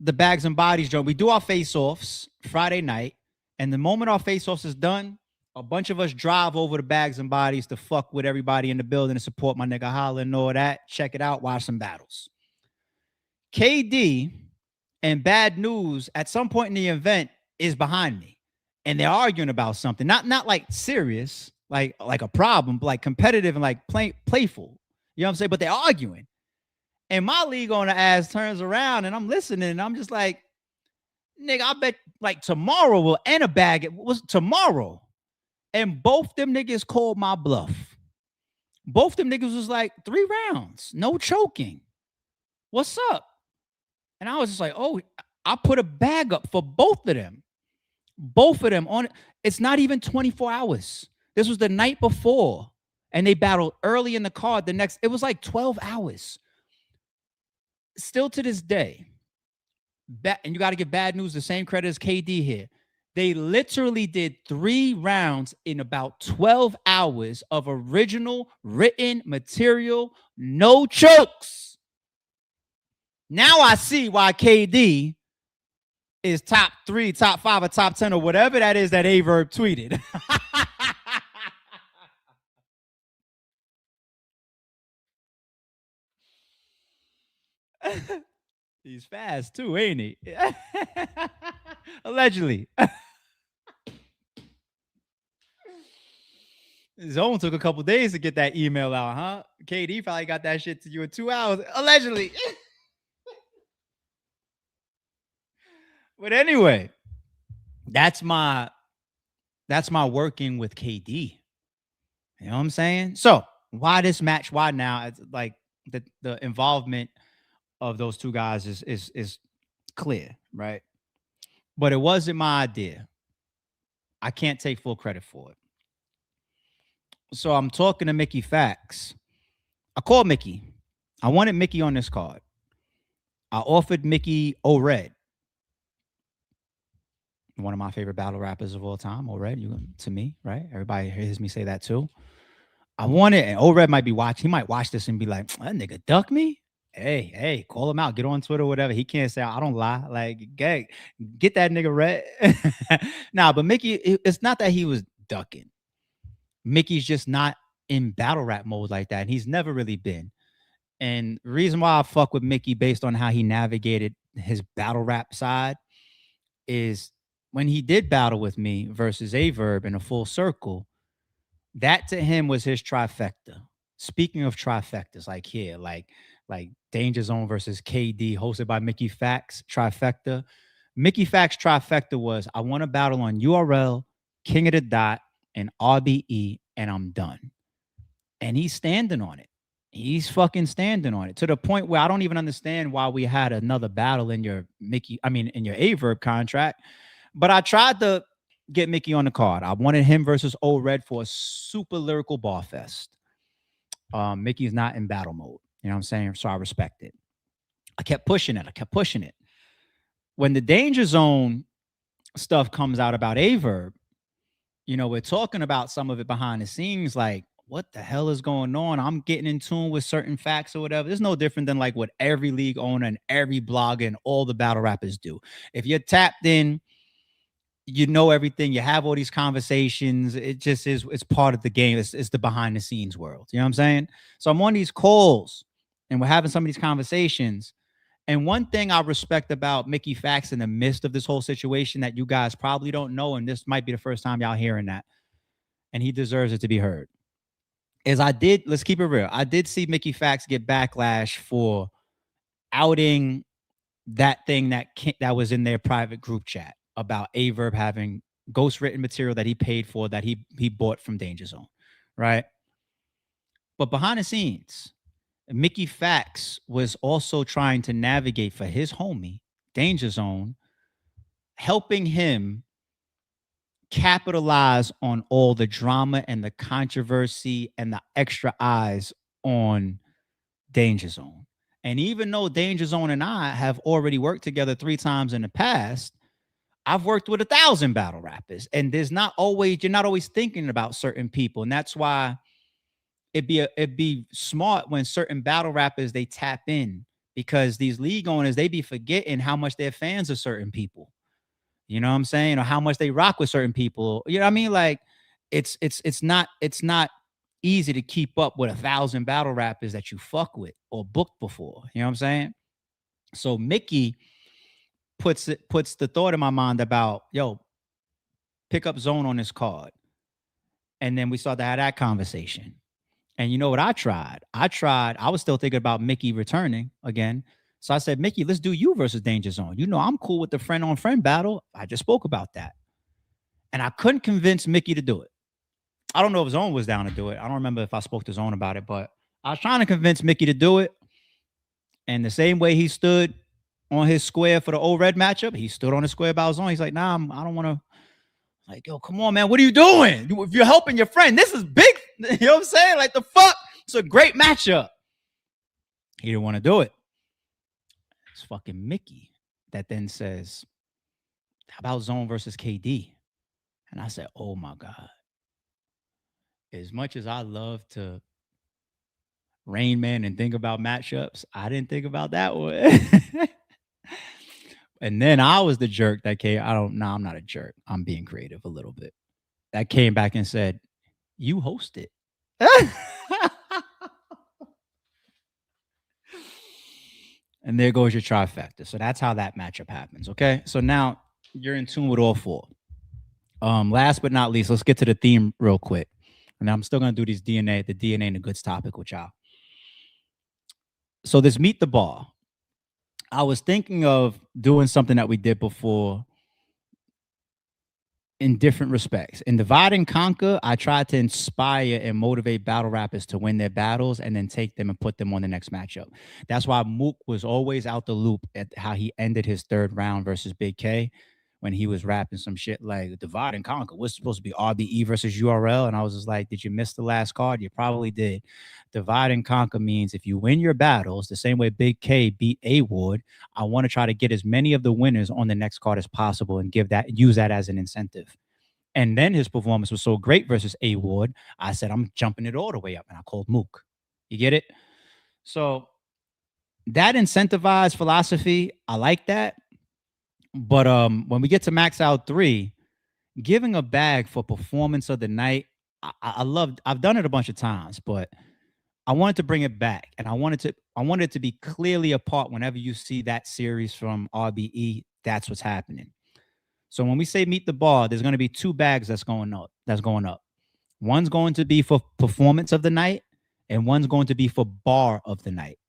S1: the Bags and Bodies joint. We do our face-offs Friday night, and the moment our face-offs is done, a bunch of us drive over to Bags and Bodies to fuck with everybody in the building and support my nigga Holla and all that. Check it out, watch some battles. KD and Bad News at some point in the event is behind me, and they're arguing about something. Not like serious, like a problem, but like competitive and like playful. You know what I'm saying? But they're arguing. And my league on the ass turns around and I'm listening and I'm just like, nigga, I bet like tomorrow will end a bag. It was tomorrow. And both them niggas called my bluff. Both them niggas was like 3 rounds, no choking. What's up? And I was just like, oh, I put a bag up for both of them. Both of them on it. It's not even 24 hours. This was the night before. And they battled early in the card. It was like 12 hours. Still to this day, and you got to give Bad News the same credit as KD here. They literally did 3 rounds in about 12 hours of original written material, no chokes. Now I see why KD is top 3, top 5, or top 10, or whatever that is that Averb tweeted. He's fast too, ain't he? Allegedly. Zone took a couple days to get that email out, huh? KD probably got that shit to you in 2 hours, allegedly. But anyway, that's my working with KD. You know what I'm saying? So why this match? Why now? It's like the involvement of those 2 guys is clear, right? But it wasn't my idea. I can't take full credit for it. So I'm talking to Mickey Fax. I called Mickey. I wanted Mickey on this card. I offered Mickey O-Red, one of my favorite battle rappers of all time. O-Red, to me, right? Everybody hears me say that too. I wanted, and O-Red might be watching. He might watch this and be like, that nigga duck me? Hey, call him out. Get on Twitter, whatever. He can't say, I don't lie. Like, get that nigga Red. Nah, but Mickey, it's not that he was ducking. Mickey's just not in battle rap mode like that. And he's never really been. And the reason why I fuck with Mickey based on how he navigated his battle rap side is when he did battle with me versus Averb in a full circle, that to him was his trifecta. Speaking of trifectas, like here, like Danger Zone versus KD, hosted by Mickey Fax, trifecta. Mickey Fax trifecta was, I want to battle on URL, King of the Dot, and RBE, and I'm done. And he's standing on it. He's fucking standing on it to the point where I don't even understand why we had another battle in your in your Averb contract. But I tried to get Mickey on the card. I wanted him versus O-Red for a super lyrical bar fest. Mickey's not in battle mode. You know what I'm saying? So I respect it. I kept pushing it. When the Danger Zone stuff comes out about Averb, you know, we're talking about some of it behind the scenes, like, what the hell is going on? I'm getting in tune with certain facts or whatever. It's no different than like what every league owner and every blogger and all the battle rappers do. If you're tapped in, you know everything. You have all these conversations. It just is. It's part of the game. It's the behind the scenes world. You know what I'm saying? So I'm on these calls and we're having some of these conversations. And one thing I respect about Mickey Fax in the midst of this whole situation that you guys probably don't know, and this might be the first time y'all hearing that, and he deserves it to be heard, is let's keep it real. I did see Mickey Fax get backlash for outing that thing that was in their private group chat about Averb having ghostwritten material that he paid for that he bought from Danger Zone, right? But behind the scenes, Mickey Fax was also trying to navigate for his homie, Danger Zone, helping him capitalize on all the drama and the controversy and the extra eyes on Danger Zone. And even though Danger Zone and I have already worked together 3 times in the past, I've worked with 1,000 battle rappers, and you're not always thinking about certain people. And that's why it'd be smart when certain battle rappers, they tap in, because these league owners, they be forgetting how much they're fans of certain people. You know what I'm saying? Or how much they rock with certain people. You know what I mean? Like it's not easy to keep up with 1,000 battle rappers that you fuck with or booked before. You know what I'm saying? So Mickey puts the thought in my mind about, yo, pick up Zone on this card. And then we started to have that conversation. And you know what I tried? I was still thinking about Mickey returning again. So I said, Mickey, let's do you versus Danger Zone. You know, I'm cool with the friend on friend battle. I just spoke about that. And I couldn't convince Mickey to do it. I don't know if Zone was down to do it. I don't remember if I spoke to Zone about it, but I was trying to convince Mickey to do it. And the same way he stood on his square for the old red matchup, he stood on his square about Zone. He's like, nah, I don't want to. Like, yo, come on, man. What are you doing? If you're helping your friend, this is big. You know what I'm saying? Like, the fuck? It's a great matchup. He didn't want to do it. It's fucking Mickey that then says, how about Zone versus KD? And I said, oh my God. As much as I love to Rain Man and think about matchups, I didn't think about that one. And then I was the jerk that came. I'm not a jerk. I'm being creative a little bit. That came back and said, you host it. And there goes your trifecta. So that's how that matchup happens. Okay. So now you're in tune with all 4. Last but not least, let's get to the theme real quick. And I'm still going to do these the DNA and the Goodz topic with y'all. So this Meet the Bar. I was thinking of doing something that we did before in different respects. In Divide and Conquer, I tried to inspire and motivate battle rappers to win their battles and then take them and put them on the next matchup. That's why Mook was always out the loop at how he ended his 3rd round versus Big K when he was rapping some shit like Divide and Conquer. What's supposed to be RBE versus URL? And I was just like, did you miss the last card? You probably did. Divide and Conquer means if you win your battles the same way Big K beat A-Ward, I want to try to get as many of the winners on the next card as possible and use that as an incentive. And then his performance was so great versus A-Ward, I said, I'm jumping it all the way up. And I called Mook. You get it? So that incentivized philosophy, I like that. But when we get to Max Out 3, giving a bag for performance of the night, I've done it a bunch of times, but I wanted to bring it back. And I wanted it to be clearly apart whenever you see that series from RBE, that's what's happening. So when we say Meet the Bar, there's going to be 2 bags that's going up. One's going to be for performance of the night, and one's going to be for bar of the night.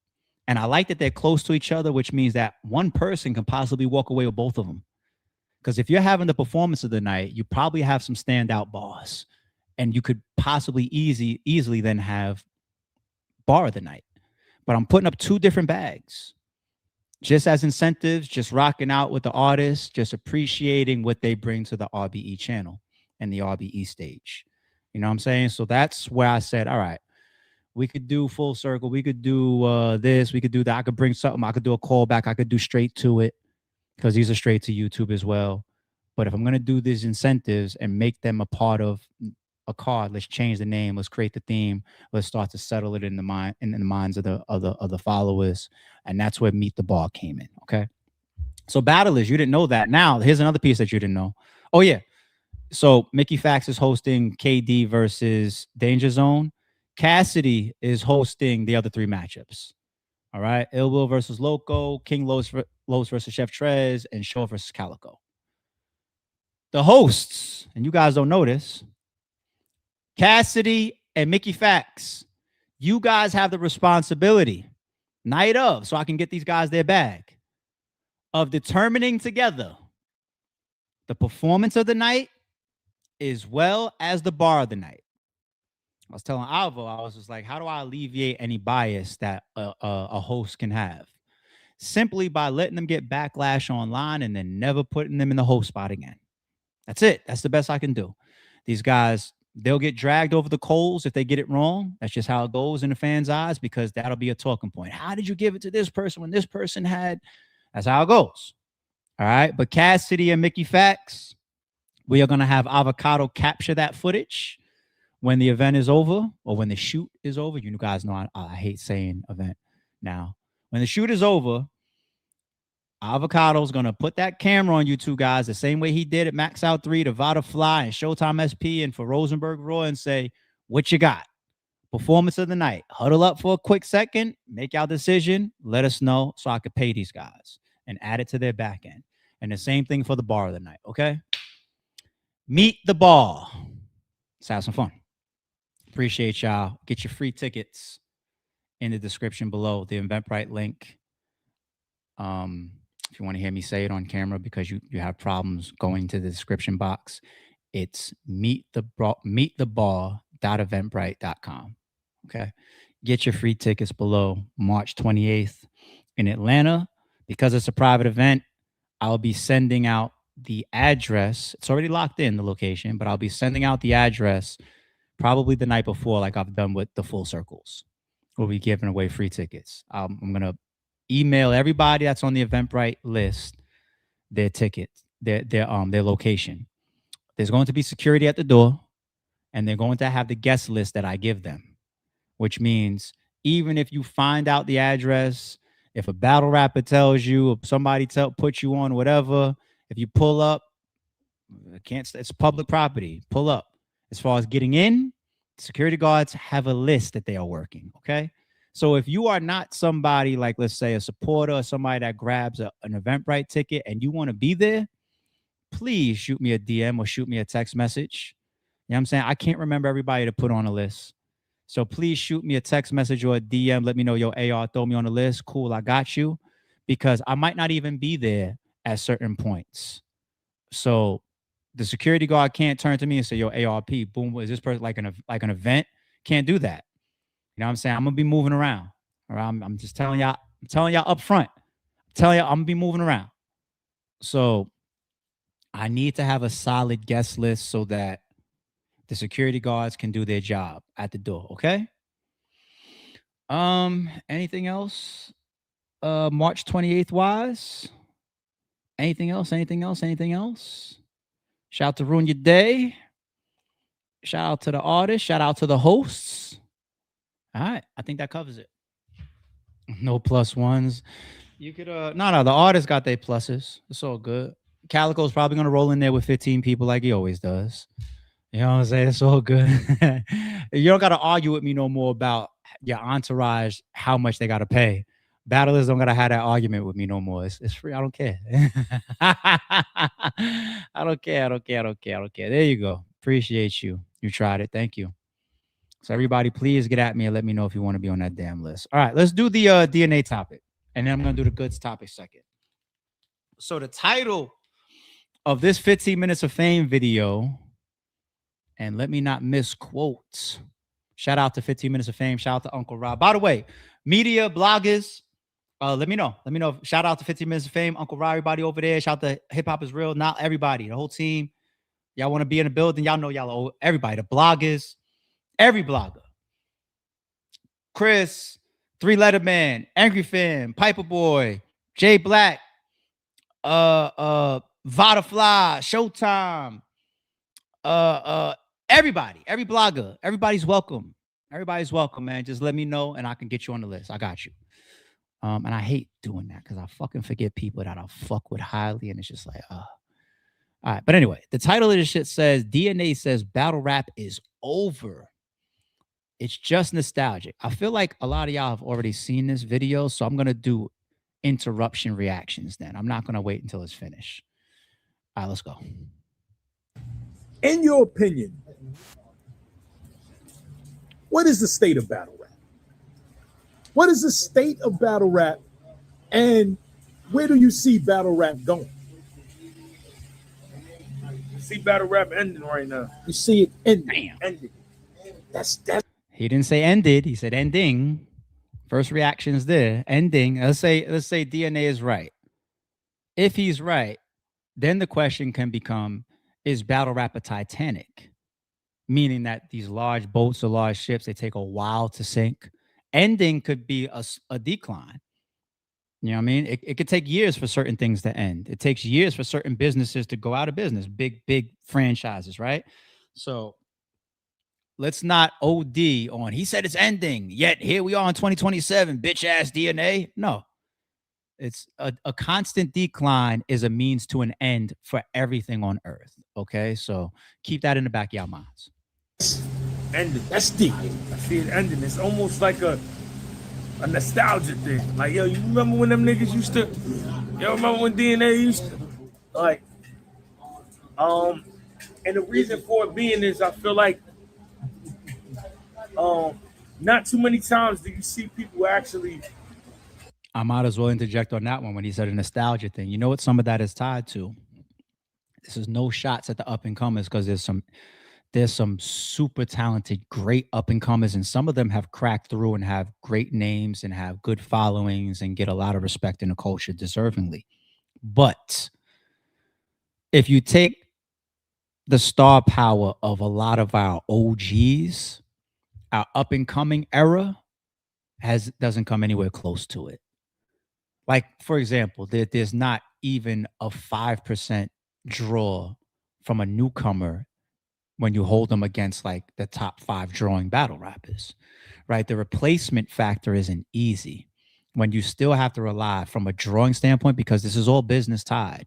S1: And I like that they're close to each other, which means that one person can possibly walk away with both of them. Because if you're having the performance of the night, you probably have some standout bars. And you could possibly easily then have bar of the night. But I'm putting up 2 different bags. Just as incentives, just rocking out with the artists, just appreciating what they bring to the RBE channel and the RBE stage. You know what I'm saying? So that's where I said, all right, we could do full circle. We could do this. We could do that. I could bring something. I could do a callback. I could do straight to it because these are straight to YouTube as well. But if I'm going to do these incentives and make them a part of a card, let's change the name, let's create the theme, let's start to settle it in the minds of the followers. And that's where Meet the Bar came in. Okay. So battlers, you didn't know that. Now, here's another piece that you didn't know. Oh, yeah. So Mickey Fax is hosting KD versus Danger Zone. Cassidy is hosting the other 3 matchups. All right. Ill Will versus Loco, King Los versus Chef Trez, and Shaw versus Calico. The hosts, and you guys don't know this, Cassidy and Mickey Fax, you guys have the responsibility, night of, so I can get these guys their bag, of determining together the performance of the night as well as the bar of the night. I was telling Alvo, I was just like, how do I alleviate any bias that a host can have? Simply by letting them get backlash online and then never putting them in the host spot again. That's it. That's the best I can do. These guys, they'll get dragged over the coals if they get it wrong. That's just how it goes in the fans' eyes, because that'll be a talking point. How did you give it to this person when this person had? That's how it goes. All right. But Cassidy and Mickey Fax, we are going to have Avocado capture that footage when the event is over, or when the shoot is over. You guys know I hate saying event now. When the shoot is over, Avocado's going to put that camera on you two guys the same way he did at Max Out 3 to Vada Fly and Showtime SP and for Rosenberg Raw, and say, what you got? Performance of the night. Huddle up for a quick second, make our decision, let us know so I could pay these guys and add it to their back end. And the same thing for the bar of the night, okay? Meet the Bar. Let's have some fun. Appreciate y'all. Get your free tickets in the description below, the Eventbrite link. If you want to hear me say it on camera because you have problems going to the description box, it's meetthebar.eventbrite.com. Okay. Get your free tickets below. March 28th in Atlanta. Because it's a private event, I'll be sending out the address. It's already locked in, the location, but I'll be sending out the address probably the night before, like I've done with the Full Circles. We'll be giving away free tickets. I'm going to email everybody that's on the Eventbrite list their tickets, their location. There's going to be security at the door, and they're going to have the guest list that I give them, which means even if you find out the address, if a battle rapper tells you, if somebody puts you on whatever, if you pull up, it's public property. Pull up. As far as getting in, security guards have a list that they are working. Okay. So if you are not somebody like, let's say, a supporter or somebody that grabs an Eventbrite ticket and you want to be there, please shoot me a DM or shoot me a text message. You know what I'm saying? I can't remember everybody to put on a list. So please shoot me a text message or a DM. Let me know, yo, AR, throw me on the list. Cool, I got you. Because I might not even be there at certain points. So the security guard can't turn to me and say, yo, ARP, boom, is this person like an event? Can't do that. You know what I'm saying? I'm going to be moving around. All right? I'm just telling y'all, up front. I'm telling y'all I'm going to be moving around. So I need to have a solid guest list so that the security guards can do their job at the door. Okay. Anything else? March 28th wise? Anything else? Shout out to Ruin Your Day. Shout out to the artists. Shout out to the hosts. All right. I think that covers it. No plus ones. You could, no, the artists got their pluses. It's all good. Calico's probably going to roll in there with 15 people like he always does. You know what I'm saying? It's all good. You don't got to argue with me no more about your entourage, how much they got to pay. Battlers don't got to have that argument with me no more. It's free. I don't care. I don't care. There you go. Appreciate you. You tried it. Thank you. So everybody, please get at me and let me know if you want to be on that damn list. All right, let's do the DNA topic. And then I'm going to do the Goodz topic second. So the title of this 15 minutes of fame video, and let me not misquote. Shout out to 15 minutes of fame. Shout out to Uncle Rob. By the way, media, bloggers, let me know. Shout out to 15 minutes of fame. Uncle Rob, everybody over there. Shout out to Hip Hop Is Real. Not everybody, the whole team. Y'all want to be in the building. Y'all know y'all, everybody, the bloggers, every blogger. Chris, 3 Letter Man, Angry Fan, Piper Boy, Jay Black, Vodafly, Showtime, everybody, every blogger, everybody's welcome. Everybody's welcome, man. Just let me know and I can get you on the list. I got you. And I hate doing that because I fucking forget people that I fuck with highly, and it's just like, all right. But anyway, the title of this shit says DNA says battle rap is over. It's just nostalgic. I feel like a lot of y'all have already seen this video, so I'm gonna do interruption reactions then. I'm not gonna wait until it's finished. All right, let's go.
S15: In your opinion, what is the state of battle rap? What is the state of battle rap, and where do you see battle rap going?
S9: You see battle rap ending right now.
S15: You see it ending. Ending. That's
S1: He didn't say ended. He said ending. First reaction is there. Ending. Let's say DNA is right. If he's right, then the question can become: is battle rap a Titanic? Meaning that these large boats or large ships, they take a while to sink. Ending could be a decline. You know what I mean? It could take years for certain things to end. It takes years for certain businesses to go out of business. Big franchises, right? So let's not OD on, he said it's ending, yet here we are in 2027, bitch ass DNA. No. It's a constant decline is a means to an end for everything on earth. Okay, so keep that in the back of your minds.
S9: Ending. That's deep. I see it ending. It's almost like a nostalgia thing. Like, yo, you remember when them niggas used to, remember when DNA used to, like, and the reason for it being is I feel like not too many times do you see people actually.
S1: I might as well interject on that one when he said a nostalgia thing. You know what some of that is tied to? This is no shots at the up and comers, because there's some super talented, great up and comers, and some of them have cracked through and have great names and have good followings and get a lot of respect in the culture deservingly. But if you take the star power of a lot of our OGs, our up and coming era doesn't come anywhere close to it. Like, for example, there's not even a 5% draw from a newcomer when you hold them against like the top 5 drawing battle rappers, right? The replacement factor isn't easy when you still have to rely from a drawing standpoint, because this is all business tied.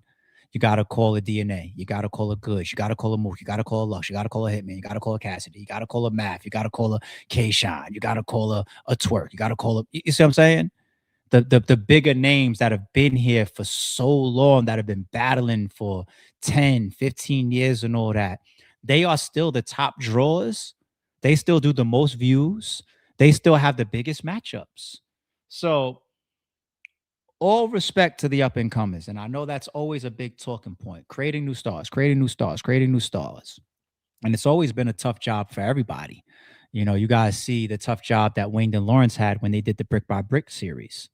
S1: You got to call a DNA. You got to call a Goodz. You got to call a Mook. You got to call a Lux. You got to call a Hitman. You got to call a Cassidy. You got to call a Math. You got to call a K-Shine. You got to call a Twerk. You got to call a, you see what I'm saying? The bigger names that have been here for so long, that have been battling for 10, 15 years and all that, they are still the top drawers. They still do the most views. They still have the biggest matchups. So all respect to the up and comers. And I know that's always a big talking point, creating new stars, creating new stars, creating new stars. And it's always been a tough job for everybody. You know, you guys see the tough job that Wayne and Lawrence had when they did the Brick by Brick series.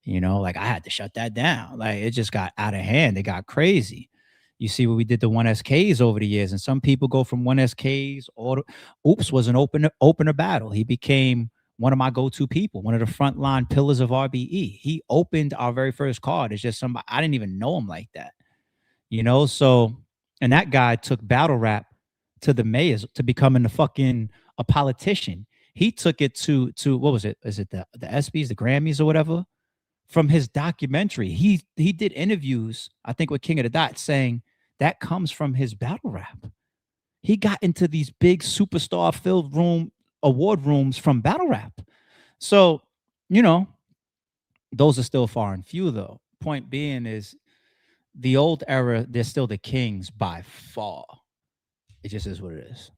S1: You know, like I had to shut that down. Like it just got out of hand. It got crazy. You see what we did to 1SKs over the years, and some people go from 1SKs. Oops was an opener battle. He became one of my go-to people, one of the frontline pillars of RBE. He opened our very first card. It's just somebody, I didn't even know him like that, you know. So, and that guy took battle rap to the mayors, to becoming a politician. He took it to what was it? Is it the ESPYs, the Grammys, or whatever? From his documentary, he did interviews, I think, with King of the Dot, saying that comes from his battle rap. He got into these big superstar-filled award rooms from battle rap. So, you know, those are still far and few, though. Point being is, the old era, they're still the kings by far. It just is what it is.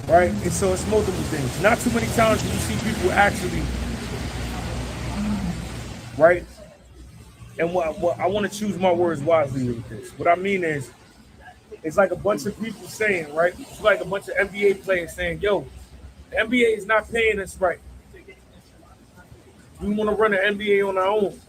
S9: Right? And so it's multiple things. Not too many times do you see people actually, right? And what I want to choose my words wisely with this. What I mean is, it's like a bunch of people saying, right? It's like a bunch of NBA players saying, yo, the NBA is not paying us right. We want to run the NBA on our own.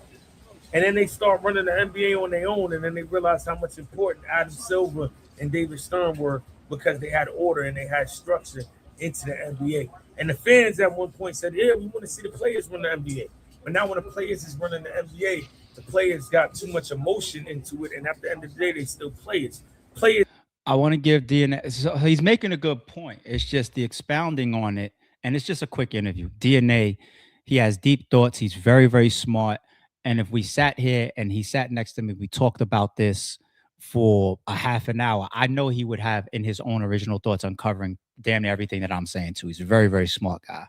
S9: And then they start running the NBA on their own, and then they realize how much important Adam Silver and David Stern were, because they had order and they had structure into the NBA. And the fans at one point said, yeah, we want to see the players run the NBA. But now when the players is running the NBA, the players got too much emotion into it, and at the end of the day, they still players. Players.
S1: I want to give DNA. So he's making a good point. It's just the expounding on it, and it's just a quick interview. DNA, he has deep thoughts. He's very, very smart. And if we sat here and he sat next to me, we talked about this for a half an hour, I know he would have in his own original thoughts uncovering damn near everything that I'm saying too. He's a very, very smart guy,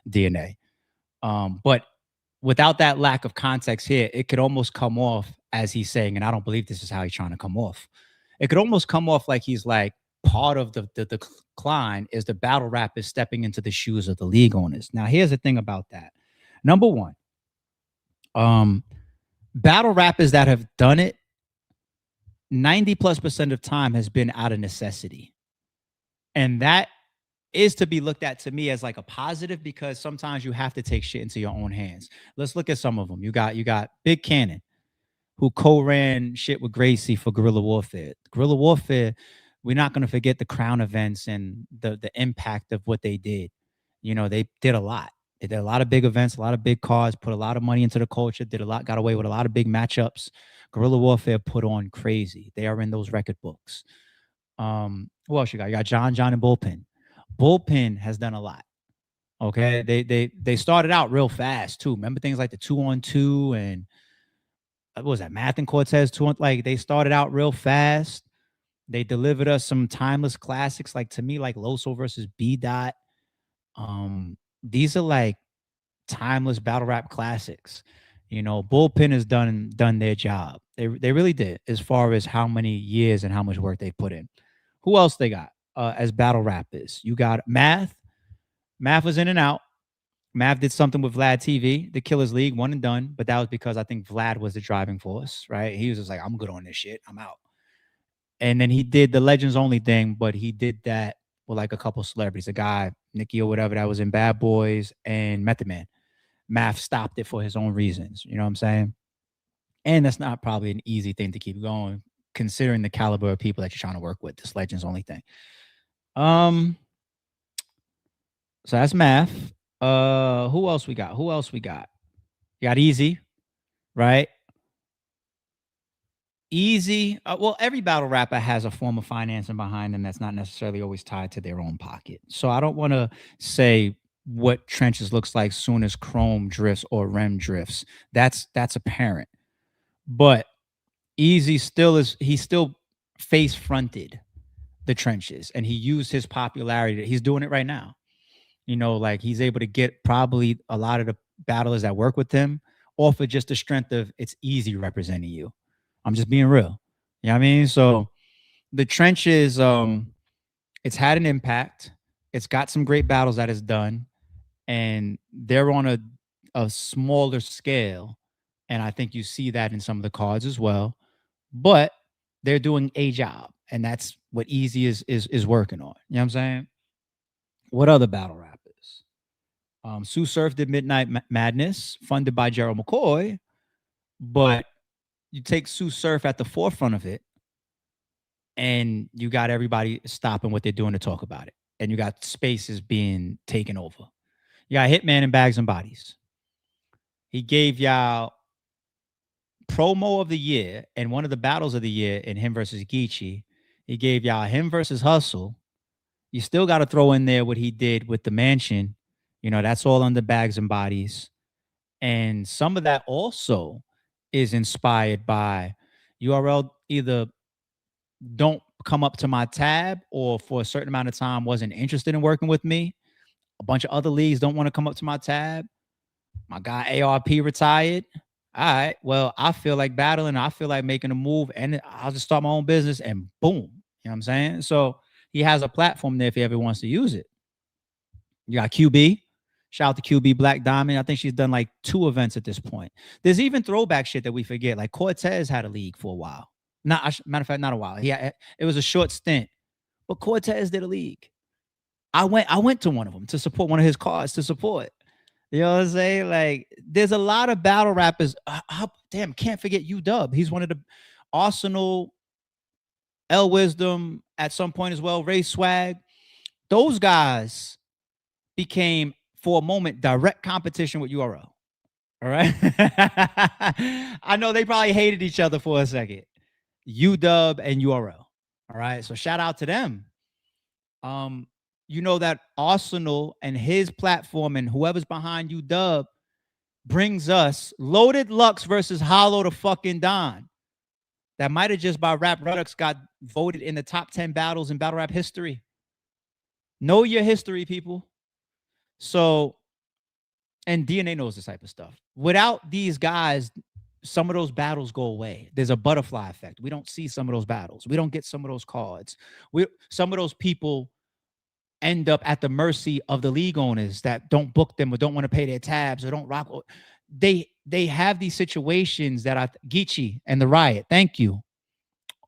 S1: DNA. But without that lack of context here, it could almost come off as he's saying, and I don't believe this is how he's trying to come off. It could almost come off like he's like, part of the decline is the battle rap is stepping into the shoes of the league owners. Now, here's the thing about that. Number one, battle rappers that have done it, 90+% of time has been out of necessity. And that is to be looked at to me as like a positive, because sometimes you have to take shit into your own hands. Let's look at some of them. You got Big Cannon, who co-ran shit with Gracie for Guerrilla Warfare. Guerrilla Warfare, we're not going to forget the Crown events and the impact of what they did. You know, they did a lot. They did a lot of big events, a lot of big cards, put a lot of money into the culture, did a lot, got away with a lot of big matchups. Guerrilla Warfare put on crazy. They are in those record books. Who else you got? You got John and Bullpen. Bullpen has done a lot. Okay. They started out real fast too. Remember things like the 2-on-2 and what was that? Math and Cortez 2-on, like they started out real fast. They delivered us some timeless classics, like to me, like Loso versus B Dot. These are like timeless battle rap classics. You know, Bullpen has done their job. They really did, as far as how many years and how much work they put in. Who else they got as battle rappers? You got Math. Math was in and out. Math did something with Vlad TV, the Killers League, one and done. But that was because I think Vlad was the driving force, right? He was just like, I'm good on this shit. I'm out. And then he did the Legends Only thing, but he did that with like a couple celebrities, a guy, Nicky or whatever, that was in Bad Boys and Method Man. Math stopped it for his own reasons. You know what I'm saying? And that's not probably an easy thing to keep going, considering the caliber of people that you're trying to work with, this Legends Only thing. So that's Math. Who else we got? You got Easy, right? Easy. Well, every battle rapper has a form of financing behind them that's not necessarily always tied to their own pocket. So I don't want to say what Trenches looks like soon as Chrome drifts or Rem drifts. That's apparent. But Easy he still face fronted the Trenches, and he used his popularity. He's doing it right now. You know, like he's able to get probably a lot of the battlers that work with him off of just the strength of it's Easy representing you. I'm just being real. You know what I mean? So the Trenches, it's had an impact. It's got some great battles that it's done, and they're on a smaller scale. And I think you see that in some of the cards as well. But they're doing a job, and that's what Easy is working on. You know what I'm saying? What other battle rappers? Sue Surf did Midnight Madness, funded by Gerald McCoy, but you take Sue Surf at the forefront of it, and you got everybody stopping what they're doing to talk about it. And you got spaces being taken over. You got Hitman and Bags and Bodies. He gave y'all promo of the year and one of the battles of the year in him versus Geechee. He gave y'all him versus Hustle. You still got to throw in there what he did with the Mansion. You know, that's all under Bags and Bodies. And some of that also is inspired by URL either don't come up to my tab or for a certain amount of time wasn't interested in working with me. A bunch of other leagues don't want to come up to my tab. My guy ARP retired. All right, well, I feel like battling. I feel like making a move, and I'll just start my own business, and boom. You know what I'm saying? So he has a platform there if he ever wants to use it. You got QB. Shout out to QB Black Diamond. I think she's done like 2 events at this point. There's even throwback shit that we forget. Like Cortez had a league for a while. Matter of fact, not a while. It was a short stint, but Cortez did a league. I went to one of them to support one of his cards to support. You know what I'm saying? Like, there's a lot of battle rappers. Damn, can't forget UW. He's one of the Arsenal, L Wisdom at some point as well. Ray Swag. Those guys became, for a moment, direct competition with URL. All right. I know they probably hated each other for a second. UW and URL. All right. So shout out to them. You know that Arsenal and his platform and whoever's behind UW brings us Loaded Lux versus Hollow the fucking Don. That might have just by Rap Redux got voted in the top 10 battles in battle rap history. Know your history, people. So, and DNA knows this type of stuff. Without these guys, some of those battles go away. There's a butterfly effect. We don't see some of those battles. We don't get some of those cards. Some of those people end up at the mercy of the league owners that don't book them or don't want to pay their tabs or don't rock. They have these situations that are Geechee and the Riot. Thank you.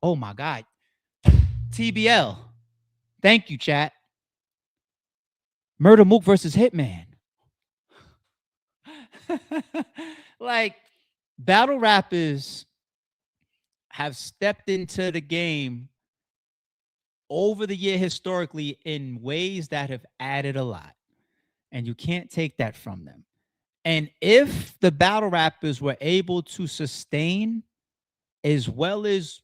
S1: Oh my God. TBL. Thank you, chat. Murder Mook versus Hitman. Like, battle rappers have stepped into the game over the year historically in ways that have added a lot. And you can't take that from them. And if the battle rappers were able to sustain as well as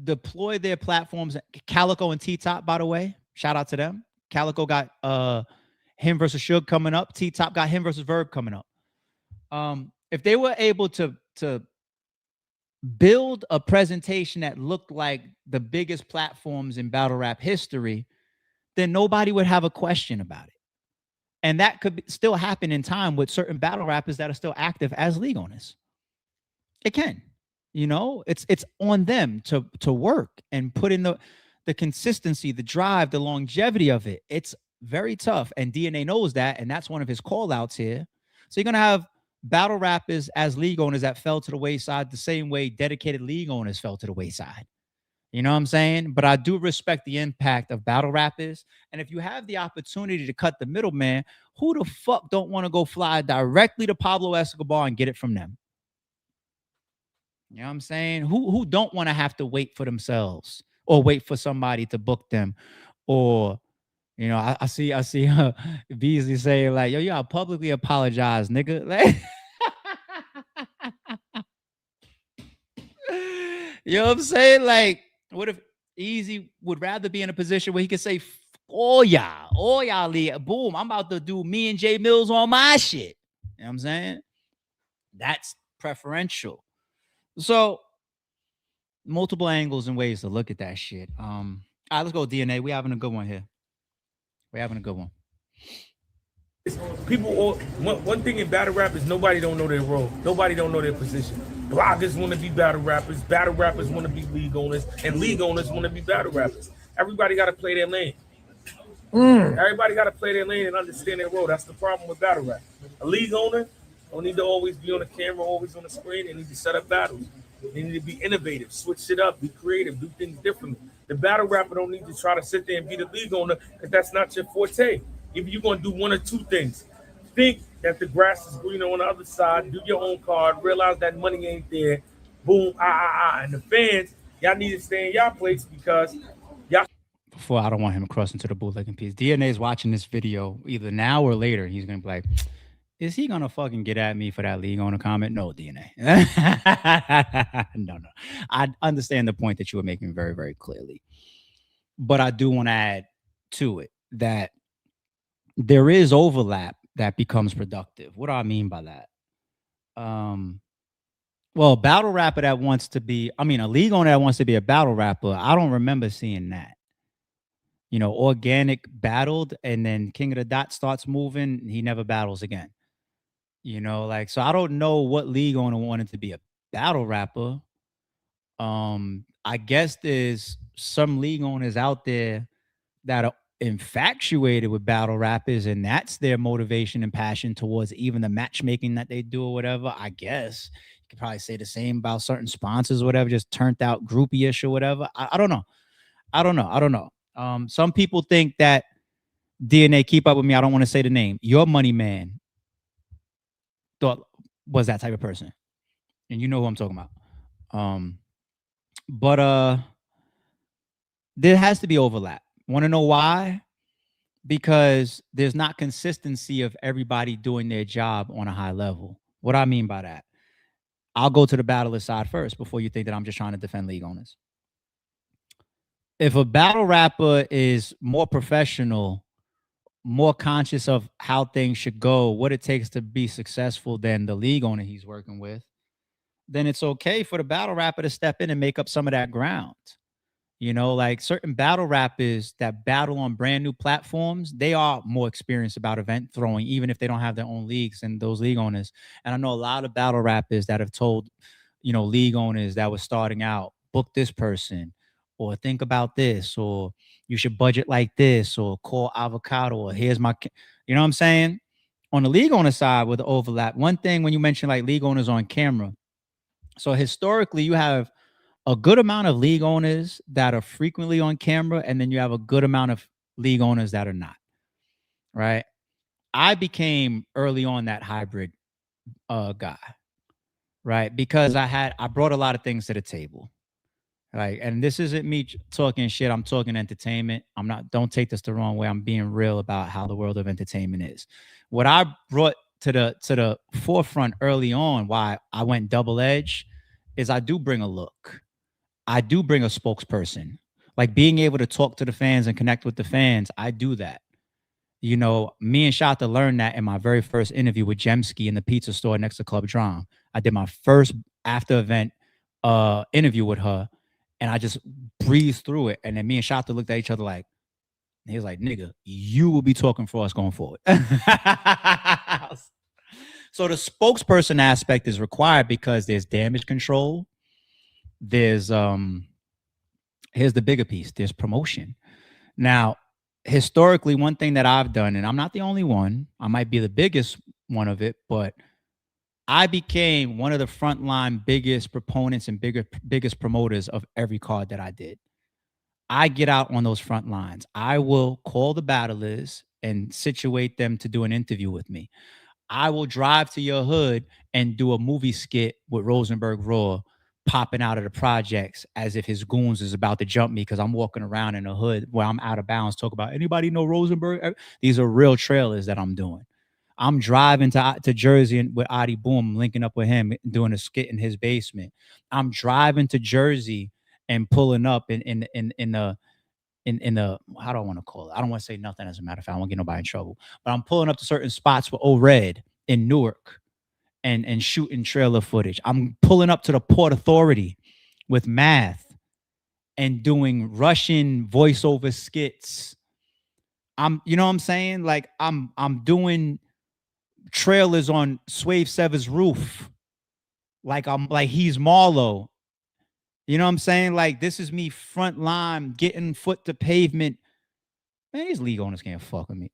S1: deploy their platforms, Calico and T-Top, by the way, shout out to them. Calico got him versus Suge coming up. T-Top got him versus Verb coming up. If they were able to build a presentation that looked like the biggest platforms in battle rap history, then nobody would have a question about it. And that could still happen in time with certain battle rappers that are still active as league owners. It can, you know, it's on them to work and put in the consistency, the drive, the longevity of it. It's very tough. And DNA knows that. And that's one of his call outs here. So you're going to have battle rappers as league owners that fell to the wayside the same way dedicated league owners fell to the wayside. You know what I'm saying? But I do respect the impact of battle rappers. And if you have the opportunity to cut the middleman, who the fuck don't want to go fly directly to Pablo Escobar and get it from them? You know what I'm saying? Who don't want to have to wait for themselves or wait for somebody to book them? Or, you know, I see Beasley saying like, yo, you gotta publicly apologize, nigga. Like, you know what I'm saying? Like, what if Easy would rather be in a position where he could say, all y'all leave. Boom, I'm about to do me and Jay Mills on my shit. You know what I'm saying? That's preferential. So, multiple angles and ways to look at that shit. All right, let's go DNA. We having a good one here. We're having a good one.
S9: People, one thing in battle rap is nobody don't know their role. Nobody don't know their position. Bloggers want to be battle rappers want to be league owners, and league owners want to be battle rappers. Everybody got to play their lane. Everybody got to play their lane and understand their role. That's the problem with battle rap. A league owner don't need to always be on the camera, always on the screen. They need to set up battles. They need to be innovative, switch it up, be creative, do things differently. The battle rapper don't need to try to sit there and be the league owner because that's not your forte. If you're going to do one or two things, think that the grass is greener on the other side, do your own card, realize that money ain't there, boom, And the fans, y'all need to stay in y'all place because y'all.
S1: Before, I don't want him crossing to the bootlegging piece. DNA is watching this video either now or later. He's going to be like, is he going to fucking get at me for that league owner comment? No, DNA. No. I understand the point that you were making very, very clearly. But I do want to add to it that there is overlap that becomes productive. What do I mean by that? Well, a battle rapper that wants to be, a league owner that wants to be a battle rapper, I don't remember seeing that. You know, Organic battled and then King of the Dot starts moving, he never battles again. You know, like, so I don't know what league owner wanted to be a battle rapper. I guess there's some league owners out there that are infatuated with battle rappers, and that's their motivation and passion towards even the matchmaking that they do or whatever. I guess you could probably say the same about certain sponsors or whatever, just turned out groupie-ish or whatever. I don't know. Some people think that DNA, keep up with me, I don't want to say the name, your money man thought was that type of person, and you know who I'm talking about. But there has to be overlap. Want to know why? because there's not consistency of everybody doing their job on a high level. What I mean by that, I'll go to the battler side first before you think that I'm just trying to defend league owners. If a battle rapper is more professional, more conscious of how things should go, what it takes to be successful than the league owner he's working with, then it's okay for the battle rapper to step in and make up some of that ground. You know, like certain battle rappers that battle on brand new platforms, they are more experienced about event throwing, even if they don't have their own leagues and those league owners. And I know a lot of battle rappers that have told, you know, league owners that were starting out, book this person, or think about this, or you should budget like this, or call avocado, or here's my, you know what I'm saying? On the league owner side with the overlap, one thing when you mention like league owners on camera, so historically you have a good amount of league owners that are frequently on camera, and then you have a good amount of league owners that are not, right? I became early on that hybrid guy, right? Because I brought a lot of things to the table, right? And this isn't me talking shit. I'm talking entertainment. Don't take this the wrong way. I'm being real about how the world of entertainment is. What I brought to the forefront early on, why I went double edge, is I do bring a look. I do bring a spokesperson, like being able to talk to the fans and connect with the fans. I do that. You know, me and Shata learned that in my very first interview with Jemski in the pizza store next to Club Drum. I did my first after event interview with her, and I just breezed through it. And then me and Shata looked at each other like, he was like, nigga, you will be talking for us going forward. So the spokesperson aspect is required because there's damage control. There's here's the bigger piece, there's promotion. Now, historically, one thing that I've done, and I'm not the only one, I might be the biggest one of it, but I became one of the frontline biggest proponents and biggest promoters of every card that I did. I get out on those front lines. I will call the battlers and situate them to do an interview with me. I will drive to your hood and do a movie skit with Rosenberg Raw popping out of the projects as if his goons is about to jump me because I'm walking around in the hood where I'm out of bounds. Talk about anybody know Rosenberg? These are real trailers that I'm doing. I'm driving to Jersey with Adi Boom, linking up with him, doing a skit in his basement. I'm driving to Jersey and pulling up in the how do I want to call it? I don't want to say nothing, as a matter of fact. I won't get nobody in trouble. But I'm pulling up to certain spots for O-Red in Newark and shooting trailer footage. I'm pulling up to the Port Authority with Math and doing Russian voiceover skits. You know what I'm saying? Like I'm doing trailers on Swave Sever's roof. Like he's Marlo. You know what I'm saying? Like, this is me front line, getting foot to pavement. Man, these league owners can't fuck with me.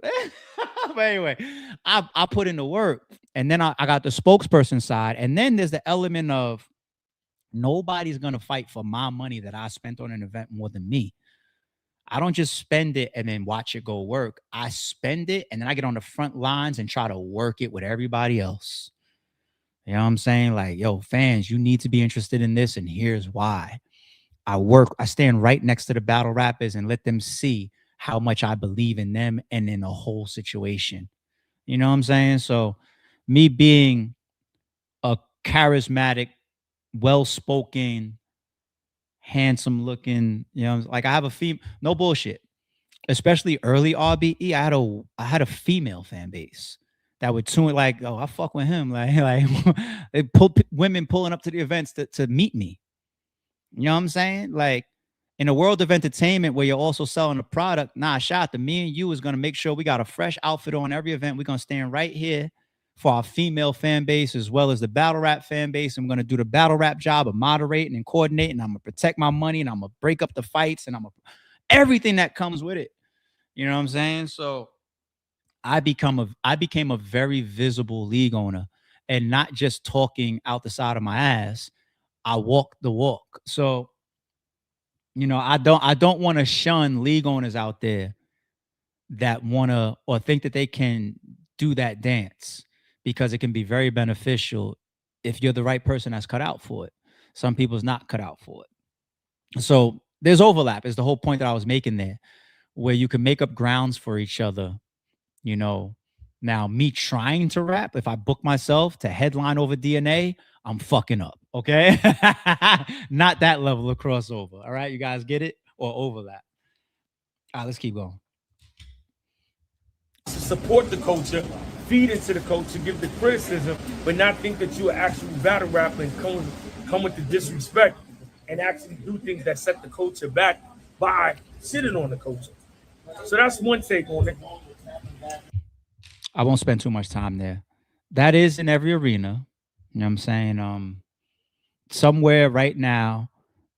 S1: But anyway, I put in the work. And then I got the spokesperson side. And then there's the element of nobody's going to fight for my money that I spent on an event more than me. I don't just spend it and then watch it go work. I spend it and then I get on the front lines and try to work it with everybody else. You know what I'm saying? Like, yo, fans, you need to be interested in this, and here's why. I stand right next to the battle rappers and let them see how much I believe in them and in the whole situation. You know what I'm saying? So me being a charismatic, well-spoken, handsome looking, you know, like I have a female, no bullshit. Especially early RBE, I had a female fan base that would tune like, oh, I fuck with him. Like they women pulling up to the events to meet me. You know what I'm saying? Like in a world of entertainment where you're also selling a product, shot to me and you is going to make sure we got a fresh outfit on every event. We're going to stand right here for our female fan base as well as the battle rap fan base. I'm going to do the battle rap job of moderating and coordinating. I'm going to protect my money and I'm going to break up the fights and everything that comes with it. You know what I'm saying? So I became a very visible league owner, and not just talking out the side of my ass. I walk the walk. So, you know, I don't want to shun league owners out there that want to or think that they can do that dance, because it can be very beneficial if you're the right person that's cut out for it. Some people's not cut out for it. So there's overlap is the whole point that I was making there. where you can make up grounds for each other. You know, now me trying to rap, if I book myself to headline over DNA, I'm fucking up. Okay. Not that level of crossover. All right. You guys get it? Or overlap. All right, let's keep going.
S9: Support the culture, feed into the culture, give the criticism, but not think that you're actually battle rapper and come with the disrespect and actually do things that set the culture back by sitting on the culture. So that's one take on it.
S1: I won't spend too much time there. That is in every arena. You know what I'm saying? Somewhere right now,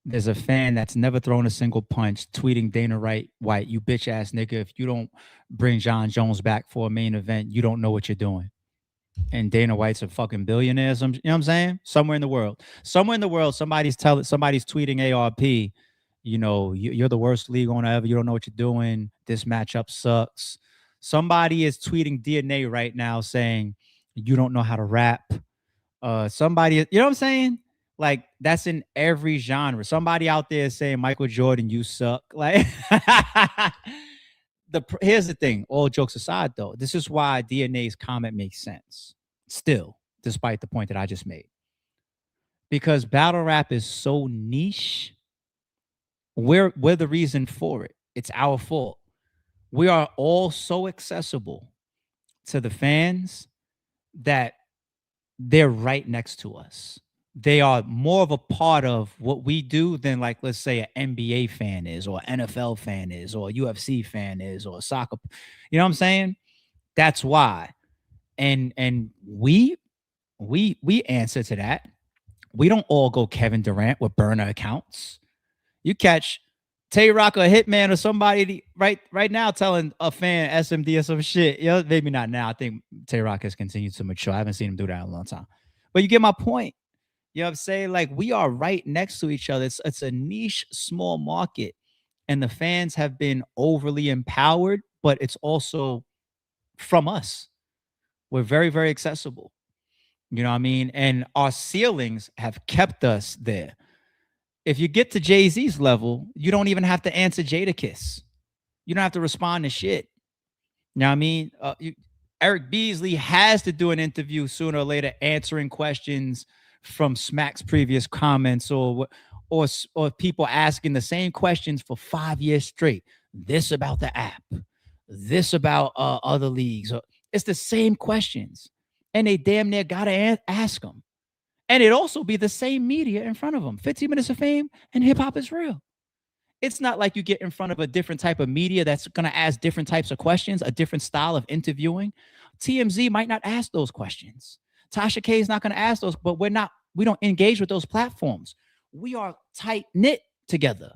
S1: there's a fan that's never thrown a single punch tweeting Dana White, you bitch ass nigga. If you don't bring John Jones back for a main event, you don't know what you're doing. And Dana White's a fucking billionaire. You know what I'm saying? Somewhere in the world, somebody's tweeting ARP, you know, you're the worst league owner ever. You don't know what you're doing. This matchup sucks. Somebody is tweeting DNA right now saying you don't know how to rap. Somebody, you know what I'm saying? Like, that's in every genre. Somebody out there is saying, Michael Jordan, you suck. Like, here's the thing. All jokes aside, though, this is why DNA's comment makes sense. Still, despite the point that I just made. Because battle rap is so niche. We're the reason for it. It's our fault. We are all so accessible to the fans that they're right next to us. They are more of a part of what we do than, like, let's say an NBA fan is, or NFL fan is, or a UFC fan is, or a soccer. You know what I'm saying? That's why. And we answer to that. We don't all go Kevin Durant with burner accounts. You catch Tay-Rock or Hitman or somebody right now telling a fan SMD or some shit. You know, maybe not now. I think Tay-Rock has continued to mature. I haven't seen him do that in a long time. But you get my point. You know what I'm saying? Like, we are right next to each other. It's a niche, small market. And the fans have been overly empowered, but it's also from us. We're very, very accessible. You know what I mean? And our ceilings have kept us there. If you get to Jay-Z's level, you don't even have to answer Jadakiss. You don't have to respond to shit. You know what I mean? Eric Beasley has to do an interview sooner or later answering questions from Smack's previous comments, or people asking the same questions for 5 years straight. This about the app, this about other leagues. It's the same questions, and they damn near gotta ask them. And it also be the same media in front of them. 15 minutes of fame and hip hop is real. It's not like you get in front of a different type of media that's gonna ask different types of questions, a different style of interviewing. TMZ might not ask those questions. Tasha K is not going to ask those, but we don't engage with those platforms. We are tight knit together,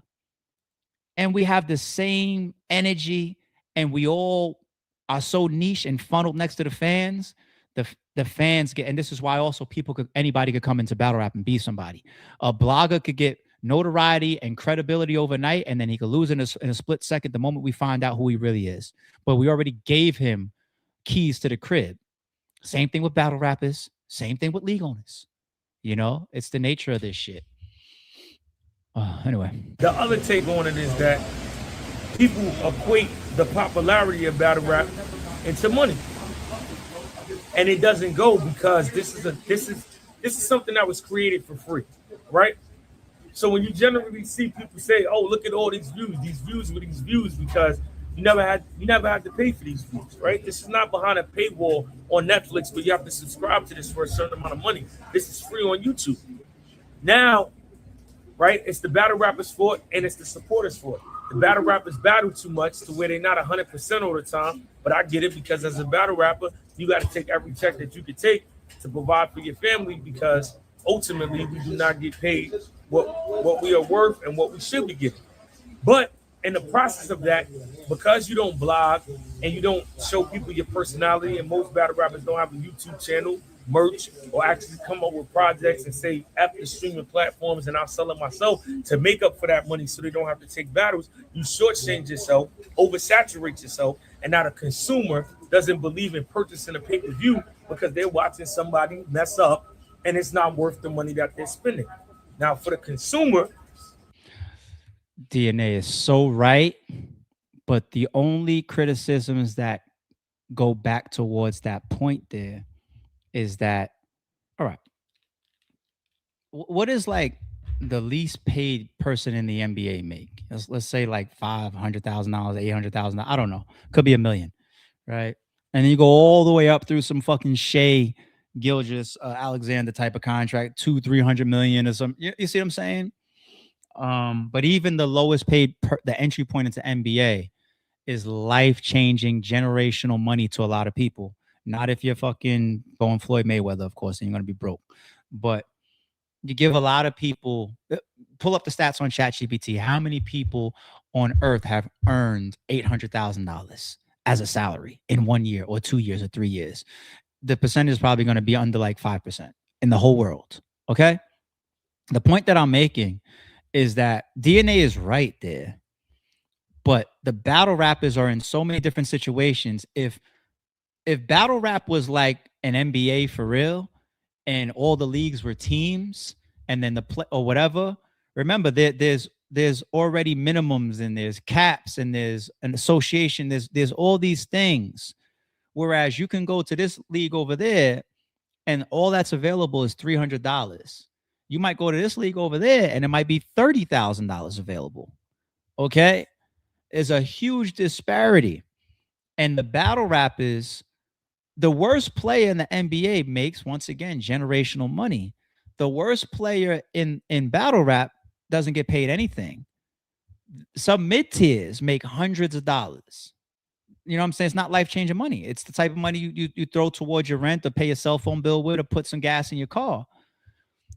S1: and we have the same energy, and we all are so niche and funneled next to the fans. The fans get, and this is why also anybody could come into battle rap and be somebody. A blogger could get notoriety and credibility overnight, and then he could lose in a split second the moment we find out who he really is. But we already gave him keys to the crib. Same thing with battle rappers. Same thing with league owners. You know, it's the nature of this shit. Anyway.
S9: The other take on it is that people equate the popularity of battle rap into money. And it doesn't go, because this is something that was created for free, right? So when you generally see people say, oh, look at all these views with these views, because you never had to pay for these views, right? This is not behind a paywall on Netflix, but you have to subscribe to this for a certain amount of money. This is free on YouTube. Now, right, it's the battle rappers' fault and it's the supporters' fault. The battle rappers battle too much to where they're not 100% all the time, but I get it, because as a battle rapper, you got to take every check that you can take to provide for your family, because ultimately we do not get paid what we are worth and what we should be getting. But in the process of that, because you don't blog and you don't show people your personality, and most battle rappers don't have a YouTube channel, merch, or actually come up with projects and say, F the streaming platforms and I'll sell it myself to make up for that money so they don't have to take battles, you shortchange yourself, oversaturate yourself, and now the consumer doesn't believe in purchasing a pay-per-view because they're watching somebody mess up and it's not worth the money that they're spending. Now, for the consumer,
S1: DNA is so right, But the only criticisms that go back towards that point there is that, all right, what is like the least paid person in the NBA make? Let's say like $500,000, $800,000. I don't know. Could be $1 million, right? And then you go all the way up through some fucking Shea Gilgeous Alexander type of contract, 200-300 million or something. You see what I'm saying? But even the lowest paid, the entry point into NBA is life-changing, generational money to a lot of people. Not if you're fucking going Floyd Mayweather, of course, and you're gonna be broke. But you give a lot of people, pull up the stats on ChatGPT. How many people on earth have earned $800,000 as a salary in 1 year or 2 years or 3 years? The percentage is probably going to be under like 5% in the whole world. Okay. The point that I'm making is that DNA is right there, but the battle rappers are in so many different situations. If battle rap was like an NBA for real, and all the leagues were teams, and then the play or whatever. Remember, there's already minimums, and there's caps, and there's an association. There's all these things. Whereas you can go to this league over there, and all that's available is $300. You might go to this league over there, and it might be $30,000 available. Okay, there's a huge disparity, and the battle rap is. The worst player in the NBA makes, once again, generational money. The worst player in battle rap doesn't get paid anything. Some mid-tiers make hundreds of dollars. You know what I'm saying? It's not life-changing money. It's the type of money you throw towards your rent or pay your cell phone bill with or put some gas in your car.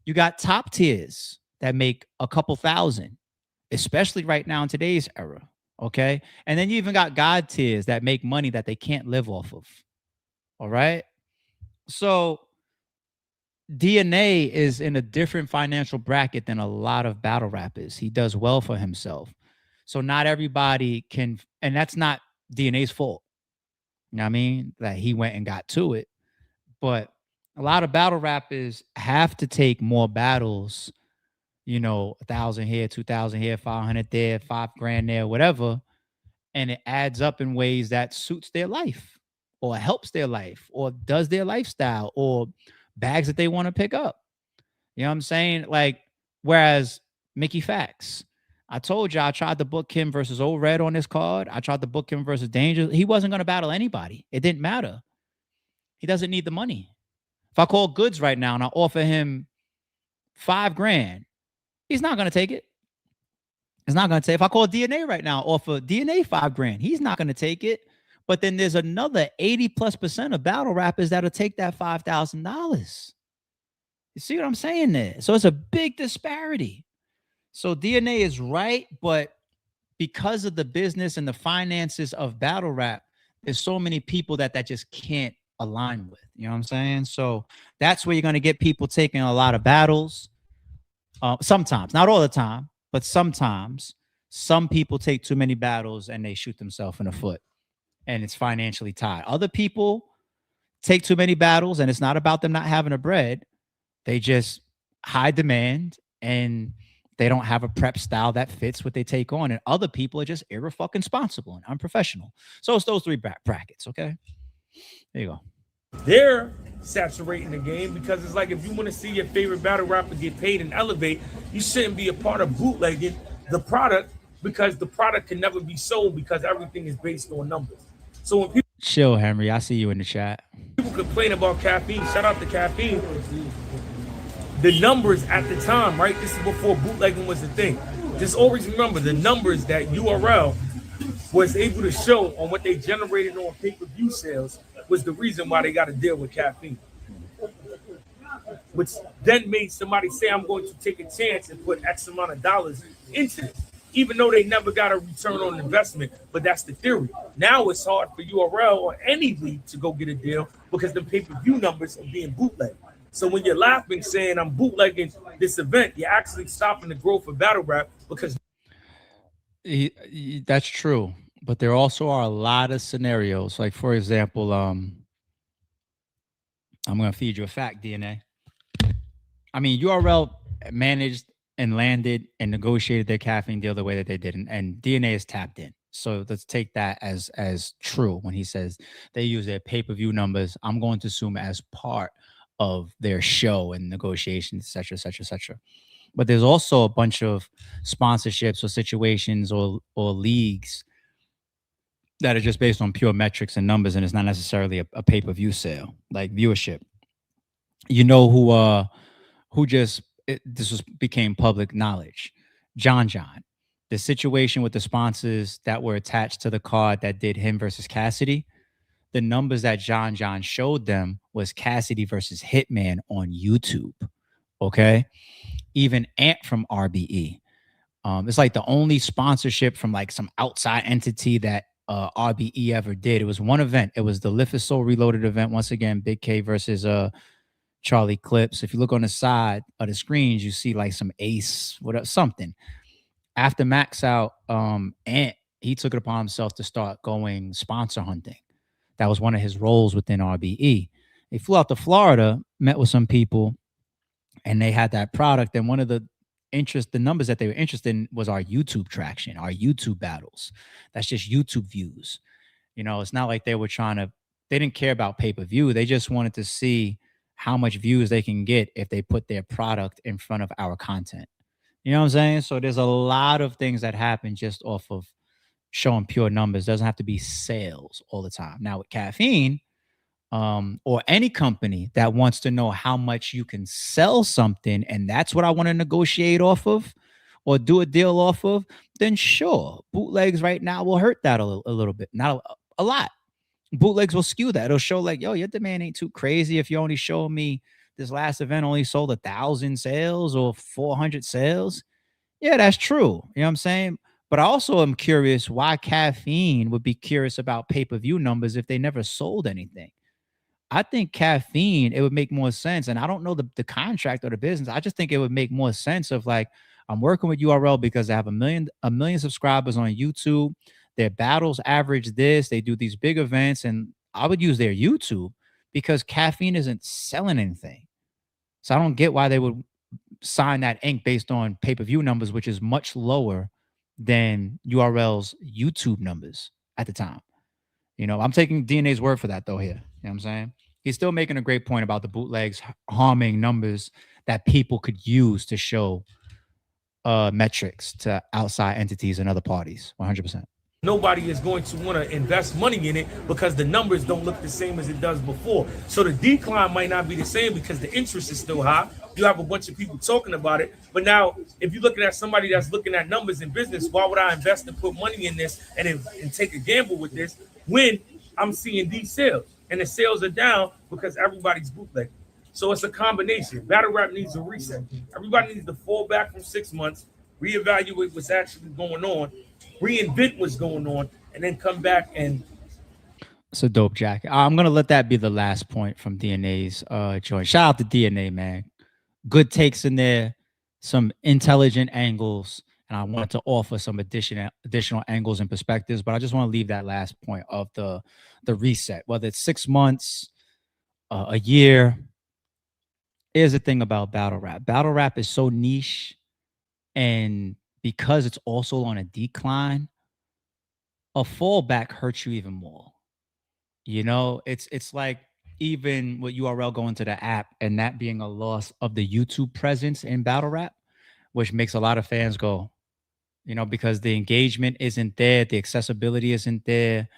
S1: You got top tiers that make a couple thousand, especially right now in today's era. Okay? And then you even got God tiers that make money that they can't live off of. All right. So DNA is in a different financial bracket than a lot of battle rappers. He does well for himself. So not everybody can, and that's not DNA's fault. You know what I mean? That he went and got to it. But a lot of battle rappers have to take more battles, you know, 1,000 here, 2,000 here, 500 there, $5,000 there, whatever. And it adds up in ways that suits their life, or helps their life, or does their lifestyle, or bags that they want to pick up. You know what I'm saying? Like, whereas Mickey Fax, I told you I tried to book him versus Old Red on this card. I tried to book him versus Danger. He wasn't going to battle anybody. It didn't matter. He doesn't need the money. If I call Goodz right now and I offer him $5,000, he's not going to take it. He's not going to take. If I call DNA right now, offer DNA $5,000, he's not going to take it. But then there's another 80+% of battle rappers that'll take that $5,000. You see what I'm saying there? So it's a big disparity. So DNA is right, but because of the business and the finances of battle rap, there's so many people that just can't align with. You know what I'm saying? So that's where you're going to get people taking a lot of battles. Sometimes, not all the time, but sometimes some people take too many battles and they shoot themselves in the foot. And it's financially tied. Other people take too many battles, and it's not about them not having a bread. They just high demand, and they don't have a prep style that fits what they take on. And other people are just irresponsible and unprofessional. So it's those three brackets, okay? There you go.
S9: They're saturating the game because it's like if you want to see your favorite battle rapper get paid and elevate, you shouldn't be a part of bootlegging the product, because the product can never be sold because everything is based on numbers. So when people
S1: chill, Henry, I see you in the chat.
S9: People complain about caffeine. Shout out to caffeine. The numbers at the time, right? This is before bootlegging was the thing. Just always remember the numbers that URL was able to show on what they generated on pay-per-view sales was the reason why they got to deal with caffeine. Which then made somebody say, I'm going to take a chance and put X amount of dollars into it, even though they never got a return on investment. But that's the theory. Now it's hard for URL or any league to go get a deal because the pay-per-view numbers are being bootlegged. So when you're laughing, saying I'm bootlegging this event, you're actually stopping the growth of battle rap because
S1: that's true. But there also are a lot of scenarios. Like, for example, I'm going to feed you a fact, DNA. I mean, URL managed and landed and negotiated their caffeine deal the way that they did. And DNA is tapped in. So let's take that as true when he says they use their pay-per-view numbers. I'm going to assume as part of their show and negotiations, etc., etc., etc. But there's also a bunch of sponsorships or situations or leagues that are just based on pure metrics and numbers, and it's not necessarily a pay-per-view sale, like viewership. You know who just this was became public knowledge. John. The situation with the sponsors that were attached to the card that did him versus Cassidy, the numbers that John showed them was Cassidy versus Hitman on YouTube. Okay. Even Ant from RBE. It's like the only sponsorship from like some outside entity that RBE ever did. It was one event. It was the Lift is Soul Reloaded event. Once again, Big K versus Charlie Clips. If you look on the side of the screens, you see like some ace, whatever, something. After Max Out, Ant, he took it upon himself to start going sponsor hunting. That was one of his roles within RBE. He flew out to Florida, met with some people, and they had that product. And one of the numbers that they were interested in was our YouTube traction, our YouTube battles. That's just YouTube views. You know, it's not like they didn't care about pay-per-view. They just wanted to see how much views they can get if they put their product in front of our content. You know what I'm saying? So there's a lot of things that happen just off of showing pure numbers. Doesn't have to be sales all the time. Now with caffeine, or any company that wants to know how much you can sell something, and that's what I want to negotiate off of or do a deal off of, then sure, bootlegs right now will hurt that a little bit. Not a lot. Bootlegs will skew that. It'll show like, yo, your demand ain't too crazy if you only show me this last event only sold 1,000 sales or 400 sales. Yeah, that's true. You know what I'm saying? But I also am curious why caffeine would be curious about pay-per-view numbers if they never sold anything. I think caffeine, it would make more sense. And I don't know the contract or the business. I just think it would make more sense of like, I'm working with URL because they have a million subscribers on YouTube. Their battles average this. They do these big events. And I would use their YouTube because caffeine isn't selling anything. So I don't get why they would sign that ink based on pay-per-view numbers, which is much lower than URL's YouTube numbers at the time. You know, I'm taking DNA's word for that though here. You know what I'm saying? He's still making a great point about the bootlegs harming numbers that people could use to show metrics to outside entities and other parties. 100%.
S9: Nobody is going to want to invest money in it because the numbers don't look the same as it does before. So the decline might not be the same because the interest is still high. You have a bunch of people talking about it. But now, if you're looking at somebody that's looking at numbers in business, why would I invest and put money in this and take a gamble with this when I'm seeing these sales? And the sales are down because everybody's bootlegging. So it's a combination. Battle rap needs a reset. Everybody needs to fall back from 6 months, reevaluate what's actually going on, reinvent what's going on, and then come back and.
S1: It's a dope jacket. I'm gonna let that be the last point from DNA's joint. Shout out to DNA, man. Good takes in there, some intelligent angles, and I wanted to offer some additional angles and perspectives. But I just want to leave that last point of the reset, whether it's 6 months, a year. Here's the thing about battle rap. Battle rap is so niche, and because it's also on a decline, a fallback hurts you even more. You know, it's like even with URL going to the app and that being a loss of the YouTube presence in battle rap, which makes a lot of fans go, you know, because the engagement isn't there, the accessibility isn't there,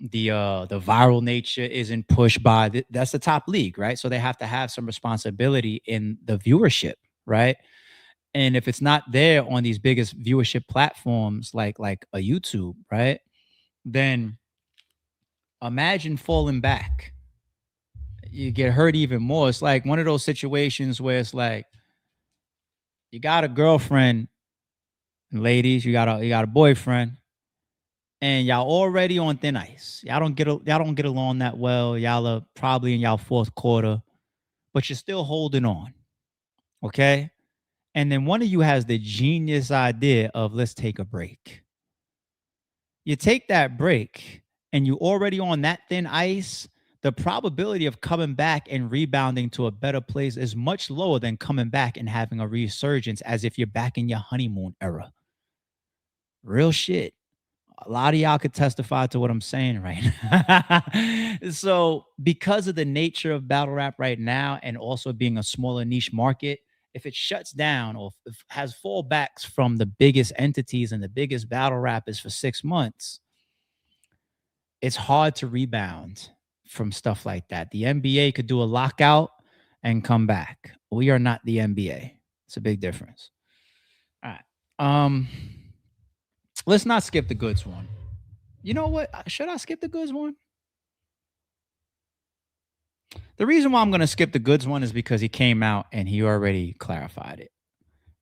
S1: the viral nature isn't pushed by that's the top league, right? So they have to have some responsibility in the viewership, right? And if it's not there on these biggest viewership platforms like a YouTube, right? Then imagine falling back. You get hurt even more. It's like one of those situations where it's like you got a girlfriend, and ladies, you got a boyfriend, and y'all already on thin ice. Y'all don't get along that well. Y'all are probably in y'all fourth quarter, but you're still holding on. Okay? And then one of you has the genius idea of let's take a break. You take that break and you already on that thin ice, the probability of coming back and rebounding to a better place is much lower than coming back and having a resurgence as if you're back in your honeymoon era. Real shit. a lot of y'all could testify to what I'm saying right now. So because of the nature of battle rap right now, and also being a smaller niche market, if it shuts down or if has fallbacks from the biggest entities and the biggest battle rappers for 6 months, it's hard to rebound from stuff like that. The NBA could do a lockout and come back. We are not the NBA. It's a big difference. All right. Let's not skip the Goodz one. You know what? Should I skip the Goodz one? The reason why I'm going to skip the Goodz one is because he came out and he already clarified it.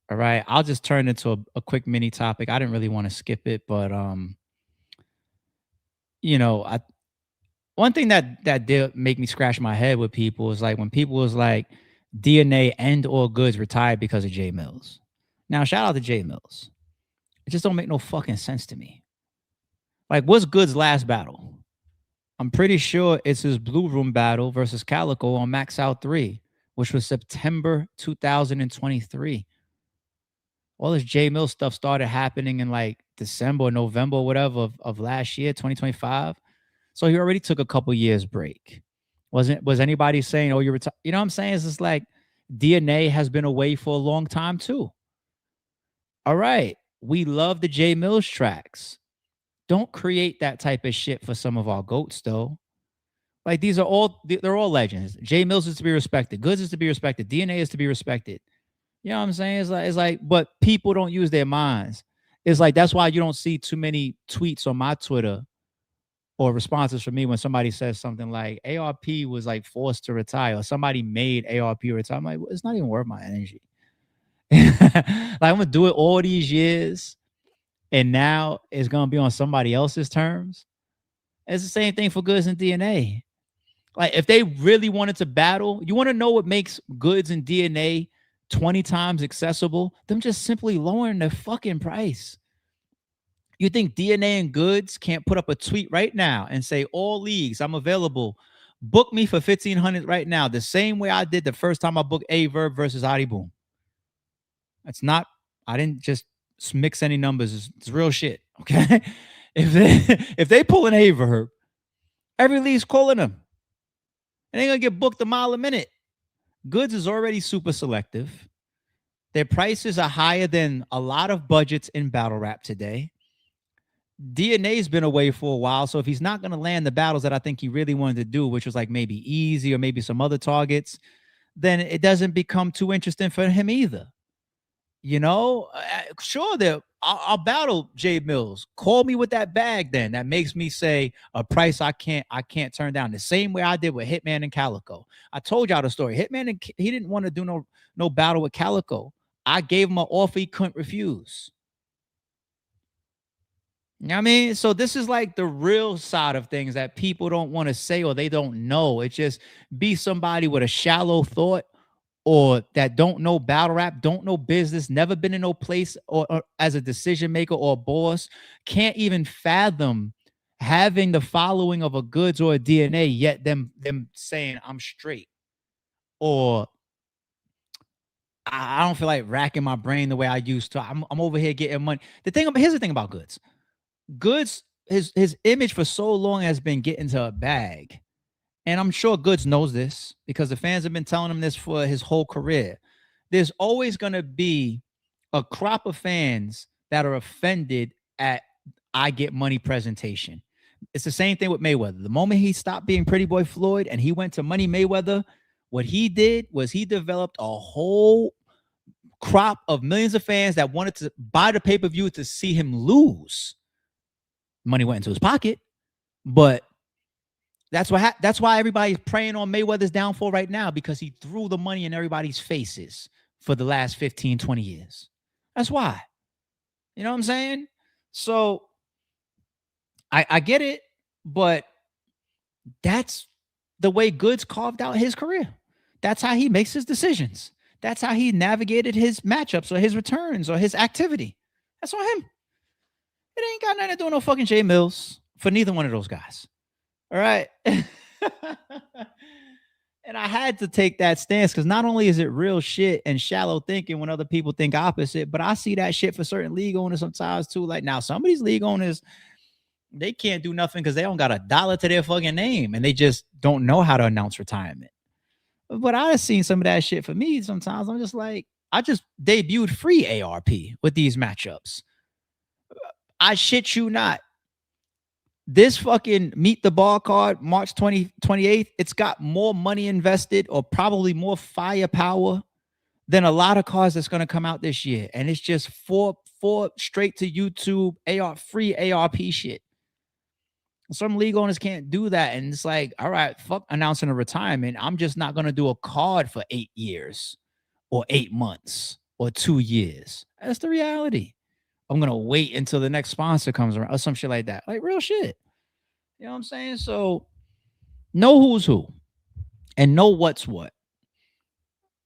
S1: All right. I'll just turn it into a quick mini topic. I didn't really want to skip it, but one thing that did make me scratch my head with people is like when people was like DNA and or Goodz retired because of Jay Mills. Now, shout out to Jay Mills. It just don't make no fucking sense to me. Like, what's Goodz' last battle? I'm pretty sure it's his Blue Room battle versus Calico on Max Out 3, which was September 2023. All this Jay Mills stuff started happening in like December or November or whatever of last year, 2025. So he already took a couple years break. Was anybody saying, oh, you're retired? You know what I'm saying? It's just like DNA has been away for a long time too. All right. We love the Jay Mills tracks. Don't create that type of shit for some of our GOATs though. Like they're all legends. Jay Mills is to be respected. Goodz is to be respected. DNA is to be respected. You know what I'm saying? It's like, but people don't use their minds. It's like, that's why you don't see too many tweets on my Twitter or responses from me when somebody says something like ARP was like forced to retire or somebody made ARP retire. I'm like, well, it's not even worth my energy. Like I'm gonna do it all these years and now it's gonna be on somebody else's terms. It's the same thing for Goodz and DNA. Like if they really wanted to battle, you want to know what makes Goodz and DNA 20 times accessible? Them just simply lowering their fucking price. You think DNA and Goodz can't put up a tweet right now and say, all leagues, I'm available. Book me for $1,500 right now. The same way I did the first time I booked A-Verb versus Adi Boom. That's not, I didn't just mix any numbers. It's real shit. Okay. If they pull an A-Verb, every league's calling them. And they're going to get booked a mile a minute. Goodz is already super selective. Their prices are higher than a lot of budgets in battle rap today. DNA's been away for a while, so if he's not going to land the battles that I think he really wanted to do, which was like maybe Easy or maybe some other targets, then it doesn't become too interesting for him either. You know, sure, I'll battle Jay Mills. Call me with that bag then. That makes me say a price I can't turn down. The same way I did with Hitman and Calico. I told y'all the story. Hitman, he didn't want to do no battle with Calico. I gave him an offer he couldn't refuse. You know what I mean? So this is like the real side of things that people don't want to say or they don't know. It's just be somebody with a shallow thought or that don't know battle rap, don't know business, never been in no place or as a decision maker or a boss, can't even fathom having the following of a Goodz or a DNA, yet them saying I'm straight. Or I don't feel like racking my brain the way I used to. I'm over here getting money. Here's the thing about Goodz. Goodz, his image for so long has been getting to a bag. And I'm sure Goodz knows this because the fans have been telling him this for his whole career. There's always going to be a crop of fans that are offended at I get money presentation. It's the same thing with Mayweather. The moment he stopped being Pretty Boy Floyd and he went to Money Mayweather, what he did was he developed a whole crop of millions of fans that wanted to buy the pay-per-view to see him lose. Money went into his pocket, but that's why everybody's preying on Mayweather's downfall right now, because he threw the money in everybody's faces for the last 15, 20 years. That's why. You know what I'm saying? So I get it, but that's the way Goodz carved out his career. That's how he makes his decisions. That's how he navigated his matchups or his returns or his activity. That's on him. It ain't got nothing to do with no fucking Jay Mills for neither one of those guys. All right. And I had to take that stance because not only is it real shit and shallow thinking when other people think opposite, but I see that shit for certain league owners sometimes too. Like now, some of these league owners, They can't do nothing because they don't got $1 to their fucking name, and they just don't know how to announce retirement. But I've seen some of that shit. For me, sometimes I'm just like, I just debuted free ARP with these matchups. I shit you not. This fucking Meet the Ball card, March 28th, it's got more money invested or probably more firepower than a lot of cards that's going to come out this year. And it's just four straight to YouTube free ARP shit. Some league owners can't do that. And it's like, all right, fuck announcing a retirement. I'm just not going to do a card for 8 years or 8 months or 2 years. That's the reality. I'm going to wait until the next sponsor comes around or some shit like that. Like real shit. You know what I'm saying? So know who's who and know what's what.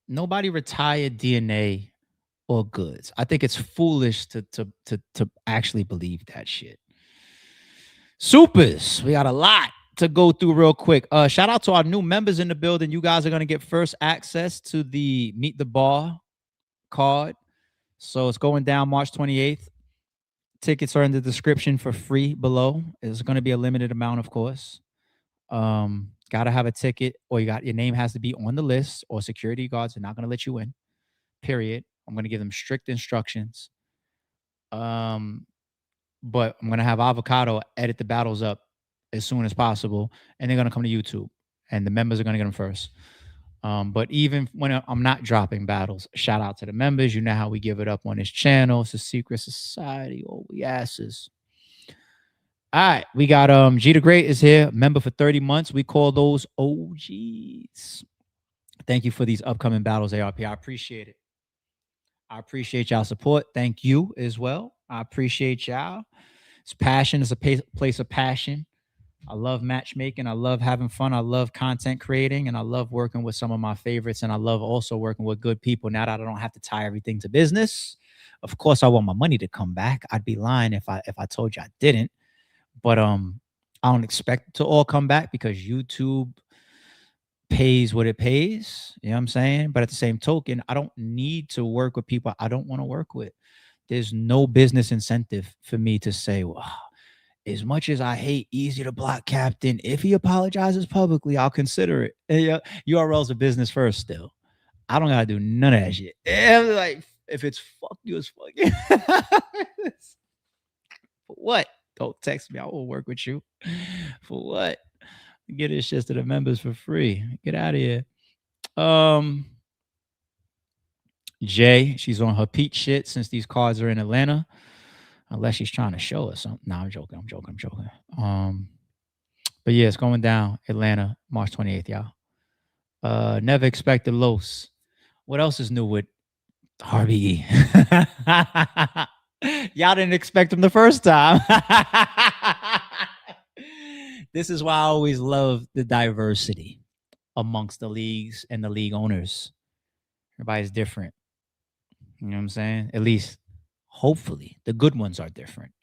S1: Nobody retired DNA or Goodz. I think it's foolish to actually believe that shit. Supers, we got a lot to go through real quick. Shout out to our new members in the building. You guys are going to get first access to the Meet the Ball card. So it's going down March 28th. Tickets are in the description for free below. It's going to be a limited amount, of course. Got to have a ticket, or your name has to be on the list, or security guards are not going to let you in. Period. I'm going to give them strict instructions. But I'm going to have Avocado edit the battles up as soon as possible, and they're going to come to YouTube, and the members are going to get them first. But even when I'm not dropping battles, shout out to the members. You know how we give it up on this channel. It's a secret society. Oh, we asses. All right, we got G the Great is here, member for 30 months. We call those OGs. Thank you for these upcoming battles, ARP. I appreciate it. I appreciate y'all support. Thank you as well. I appreciate y'all. It's passion. It's a place of passion. I love matchmaking. I love having fun. I love content creating, and I love working with some of my favorites. And I love also working with good people. Now that I don't have to tie everything to business. Of course, I want my money to come back. I'd be lying if I told you I didn't. But I don't expect it to all come back because YouTube pays what it pays. You know what I'm saying? But at the same token, I don't need to work with people I don't want to work with. There's no business incentive for me to say, well, as much as I hate Easy to Block Captain, if he apologizes publicly, I'll consider it. URL's a business first still. I don't gotta do none of that shit. Like, if it's fuck you, it's fuck you. For what? Don't text me. I will work with you. For what? Get this shit to the members for free. Get out of here. Jay, she's on her Pete shit since these cards are in Atlanta. Unless she's trying to show us something. No, I'm joking. But yeah, it's going down Atlanta, March 28th, y'all. Never expected Los. What else is new with RBE? Y'all didn't expect him the first time. This is why I always love the diversity amongst the leagues and the league owners. Everybody's different. You know what I'm saying? At least, hopefully, the good ones are different.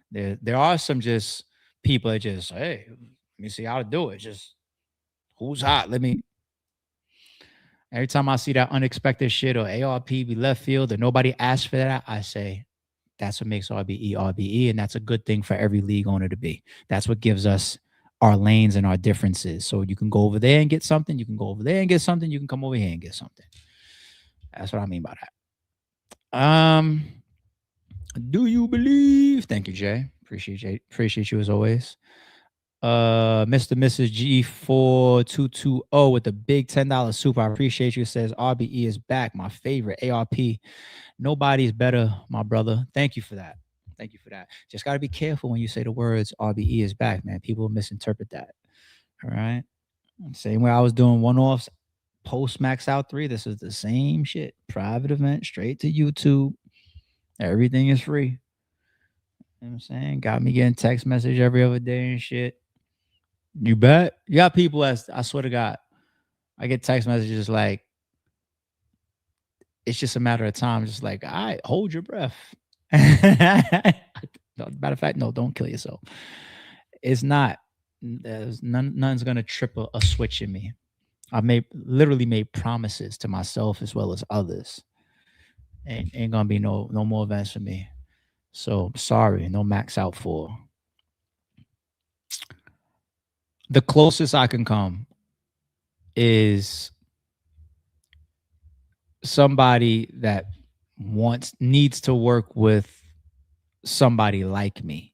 S1: There are some just people that just, hey, let me see how to do it. Just who's hot? Every time I see that unexpected shit or ARP be left field or nobody asked for that, I say, that's what makes RBE RBE, and that's a good thing for every league owner to be. That's what gives us our lanes and our differences. So you can go over there and get something. You can go over there and get something. You can come over here and get something. That's what I mean by that. Do you believe? Thank you, Jay. Appreciate you as always. Mr. Mrs. G4220 with the big $10 super. I appreciate you. Says RBE is back. My favorite ARP. Nobody's better, my brother. Thank you for that. Thank you for that. Just got to be careful when you say the words RBE is back, man. People misinterpret that. All right. Same way I was doing one-offs post Max Out 3. This is the same shit. Private event, straight to YouTube. Everything is free. You know what I'm saying? Got me getting text message every other day and shit. You bet. You got people as I swear to God, I get text messages like, it's just a matter of time. Just like, all right, hold your breath. Matter of fact, no, don't kill yourself. It's not. None's gonna trip a switch in me. I literally made promises to myself as well as others. Ain't gonna be no more events for me. So sorry, no Max Out 4. The closest I can come is somebody that needs to work with somebody like me.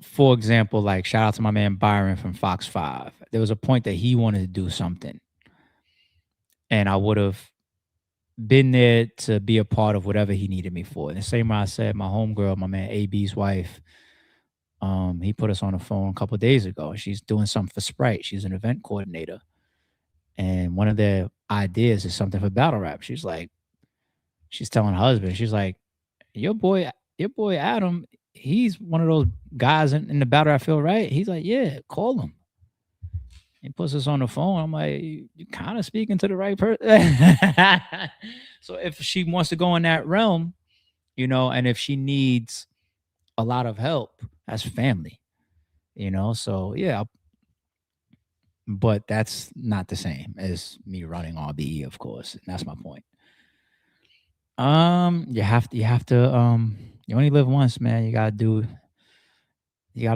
S1: For example, like shout out to my man Byron from Fox 5. There was a point that he wanted to do something, and I would have been there to be a part of whatever he needed me for. And the same way I said, my homegirl, my man AB's wife, he put us on the phone a couple of days ago. She's doing something for Sprite. She's an event coordinator. And one of their ideas is something for battle rap. She's telling her husband, she's like, your boy Adam, he's one of those guys in the battle rap field, right? He's like, yeah, call him. He puts us on the phone. I'm like, you kind of speaking to the right person. So if she wants to go in that realm, you know, and if she needs a lot of help, that's family, you know? So yeah, but that's not the same as me running RBE, of course. And that's my point. You have to, you only live once, man. You gotta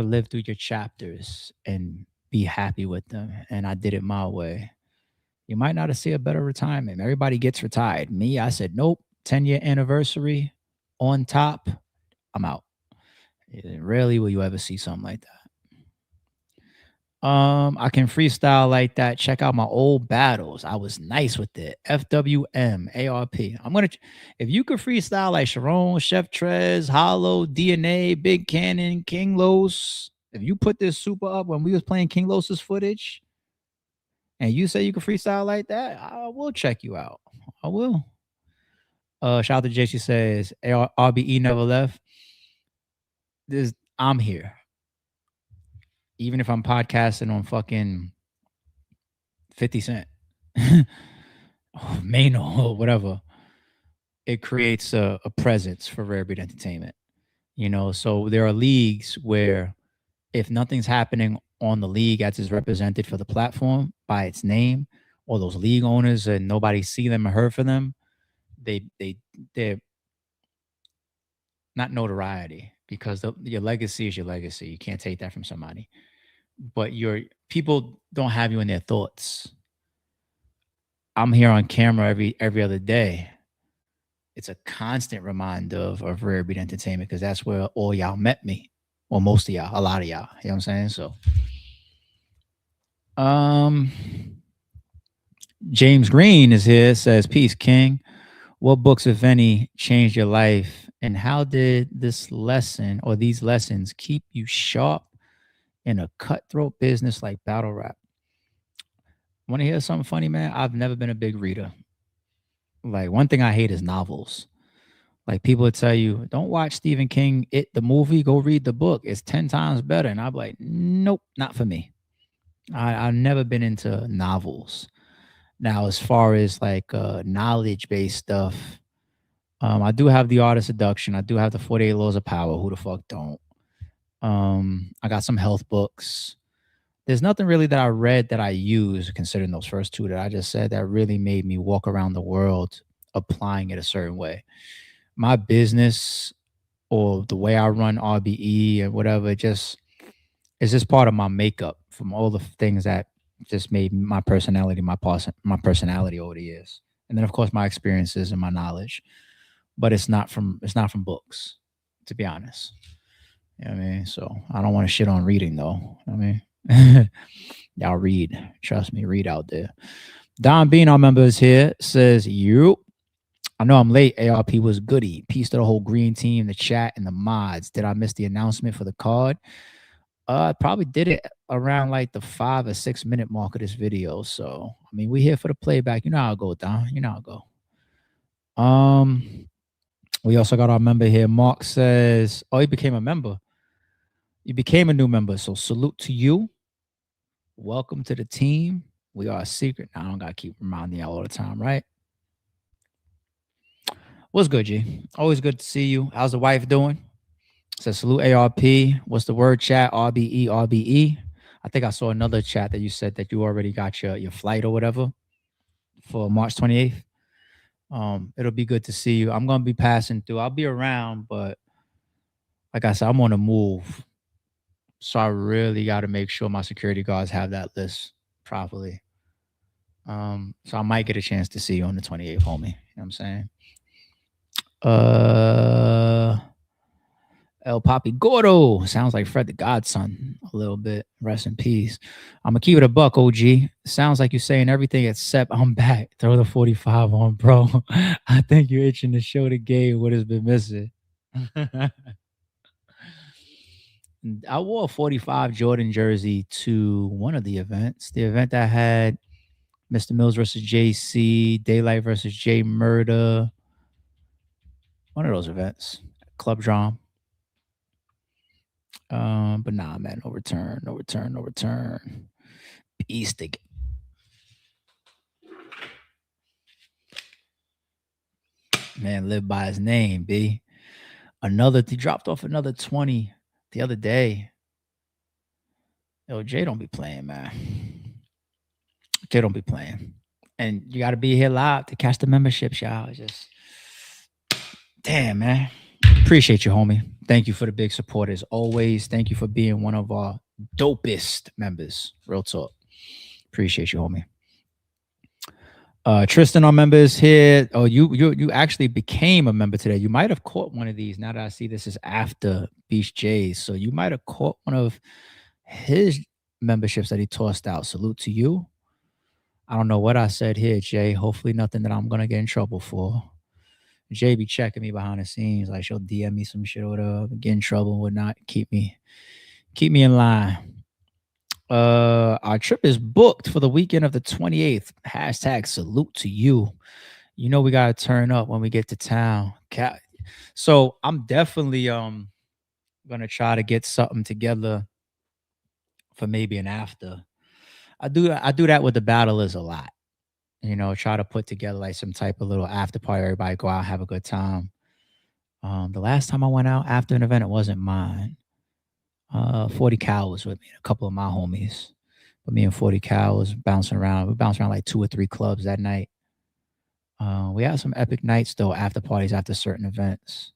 S1: live through your chapters and be happy with them. And I did it my way. You might not see a better retirement. Everybody gets retired. Me, I said, nope, 10-year anniversary on top, I'm out. Rarely will you ever see something like that. I can freestyle like that. Check out my old battles. I was nice with it. FWM, ARP. If you could freestyle like Sharon, Chef Trez, Hollow, DNA, Big Cannon, King Los. If you put this super up when we was playing King Los's footage, and you say you can freestyle like that, I will check you out. I will. Shout out to JC says RBE never left. I'm here. Even if I'm podcasting on fucking 50 Cent, Mano, or whatever, it creates a presence for Rare Breed Entertainment. You know, so there are leagues where if nothing's happening on the league as is represented for the platform by its name, or those league owners and nobody see them or heard from them, they're not notoriety, because your legacy is your legacy. You can't take that from somebody. But your people don't have you in their thoughts. I'm here on camera every other day. It's a constant reminder of Rare Breed Entertainment, because that's where all y'all met me. Well, most of y'all, a lot of y'all. You know what I'm saying? So James Green is here, says, peace, King. What books, if any, changed your life? And how did this lesson or these lessons keep you sharp in a cutthroat business like battle rap? Want to hear something funny, man? I've never been a big reader. Like, one thing I hate is novels. Like, people would tell you, don't watch Stephen King, the movie, go read the book. It's 10 times better. And I'm like, nope, not for me. I've never been into novels. Now, as far as like knowledge-based stuff, I do have The Art of Seduction. I do have the 48 Laws of Power. Who the fuck don't? I got some health books. There's nothing really that I read that I use, considering those first two that I just said, that really made me walk around the world applying it a certain way. My business or the way I run RBE and whatever, it's just part of my makeup from all the things that just made my personality, my personality over the years. And then of course my experiences and my knowledge, but it's not from books, to be honest. You know what I mean? So I don't want to shit on reading though. I mean, y'all read, trust me, read out there. Don Bean, our member, is here, says, you. I know I'm late. ARP was goody. Peace to the whole green team, the chat, and the mods. Did I miss the announcement for the card? I probably did it around like the 5 or 6 minute mark of this video. So, I mean, we're here for the playback. You know how it go, Don. You know how it go. We also got our member here. Mark says, oh, he became a member. You became a new member. So salute to you. Welcome to the team. We are a secret. Now, I don't got to keep reminding y'all all the time, right? What's good, G? Always good to see you. How's the wife doing? Says salute ARP. What's the word, chat? RBE, RBE. I think I saw another chat that you said that you already got your flight or whatever for March 28th. It'll be good to see you. I'm going to be passing through. I'll be around, but like I said, I'm on the move. So I really got to make sure my security guards have that list properly. So I might get a chance to see you on the 28th, homie. You know what I'm saying? El Papi Gordo sounds like Fred the Godson a little bit. Rest in peace. I'm gonna keep it a buck, OG. Sounds like you're saying everything except I'm back. Throw the 45 on, bro. I think you're itching to show the game what has been missing. I wore a 45 Jordan jersey to one of the events. The event that had Mr. Mills versus JC, Daylight versus J Murder. One of those events. Club Drum. But nah, man, no return. Beast again. Man, live by his name, B. He dropped off another 20 the other day. Yo, Jay don't be playing, man. Jay don't be playing. And you got to be here live to catch the memberships, y'all. It's just, damn, man. Appreciate you, homie. Thank you for the big support as always. Thank you for being one of our dopest members. Real talk. Appreciate you, homie. Tristan, our members here. Oh, you actually became a member today. You might have caught one of these. Now that I see this is after Beach J's, so you might have caught one of his memberships that he tossed out. Salute to you. I don't know what I said here, Jay. Hopefully nothing that I'm gonna get in trouble for. Jay be checking me behind the scenes, like she'll DM me some shit or whatever, get in trouble and whatnot. Keep me in line. Our trip is booked for the weekend of the 28th. Hashtag salute to you. You know we gotta turn up when we get to town. So I'm definitely gonna try to get something together for maybe an after. I do that with the battlers a lot. You know, try to put together like some type of little after party. Everybody go out, have a good time. The last time I went out after an event, it wasn't mine. 40 Cal was with me, a couple of my homies. But me and 40 Cal was bouncing around. We bounced around like 2 or 3 clubs that night. We had some epic nights though, after parties after certain events.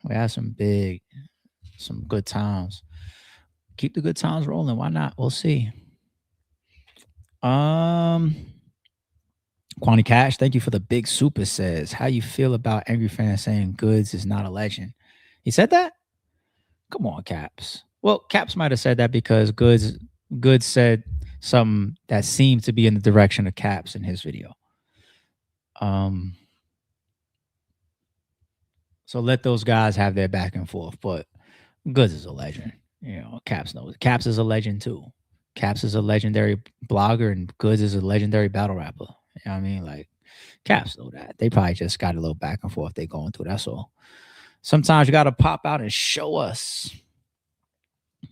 S1: We had some good times. Keep the good times rolling. Why not? We'll see. Quantity Cash, thank you for the big super says. How you feel about angry fans saying Goodz is not a legend? He said that? Come on, Caps. Well, Caps might have said that because Goodz said something that seemed to be in the direction of Caps in his video. So let those guys have their back and forth. But Goodz is a legend. You know, Caps knows. Caps is a legend too. Caps is a legendary blogger and Goodz is a legendary battle rapper. You know what I mean? Like, Caps know that. They probably just got a little back and forth they going through. That's all. Sometimes you got to pop out and show us a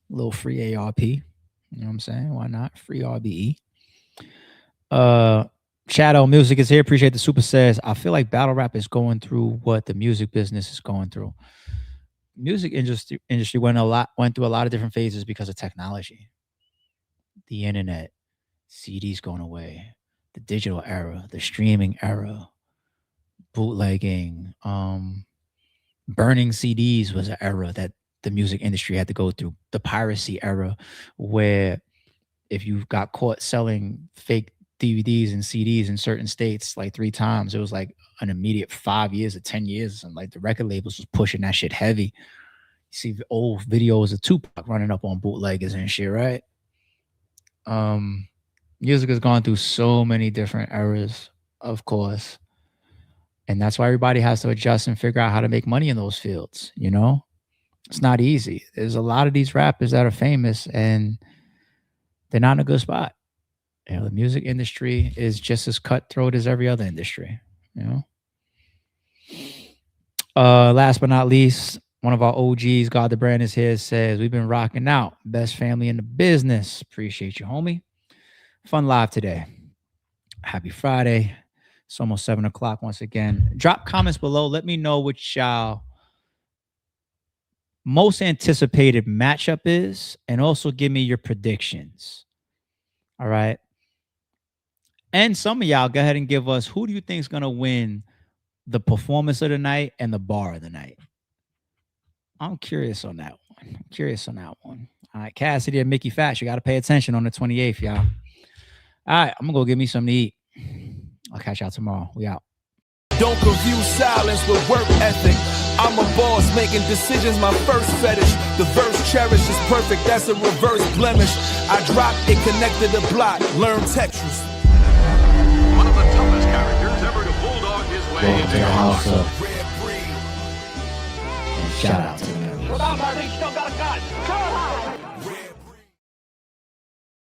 S1: little free ARP. You know what I'm saying? Why not? Free RBE. Shadow Music is here. Appreciate the super says. I feel like battle rap is going through what the music business is going through. Music industry went through a lot of different phases because of technology. The internet, CDs going away, the digital era, the streaming era, bootlegging, burning CDs was an era that the music industry had to go through. The piracy era, where if you got caught selling fake DVDs and CDs in certain states like 3 times, it was like an immediate 5 years or 10 years. And like the record labels was pushing that shit heavy. You see old videos of Tupac running up on bootleggers and shit, right? Music has gone through so many different eras, of course. And that's why everybody has to adjust and figure out how to make money in those fields, you know? It's not easy. There's a lot of these rappers that are famous and they're not in a good spot. You know, the music industry is just as cutthroat as every other industry, you know? Last but not least, one of our OGs, God the Brand is here, says, we've been rocking out. Best family in the business. Appreciate you, homie. Fun live today. Happy Friday. It's almost 7 o'clock once again. Drop comments below. Let me know what y'all most anticipated matchup is, and also give me your predictions. All right. And some of y'all go ahead and give us, who do you think is going to win the performance of the night and the bar of the night? I'm curious on that one. one. I'm curious on that one. All right, Cassidy and Mickey Fash, you got to pay attention on the 28th, y'all. All right, I'm going to go get me something to eat. I'll catch y'all tomorrow. We out.
S16: Don't confuse silence with work ethic. I'm a boss making decisions, my first fetish. The verse cherished is perfect, that's a reverse blemish. I dropped it, connected the block, learn Tetris.
S17: One of the toughest characters ever to bulldog his way into your house.
S1: And shout out to them.
S17: Still got a gun.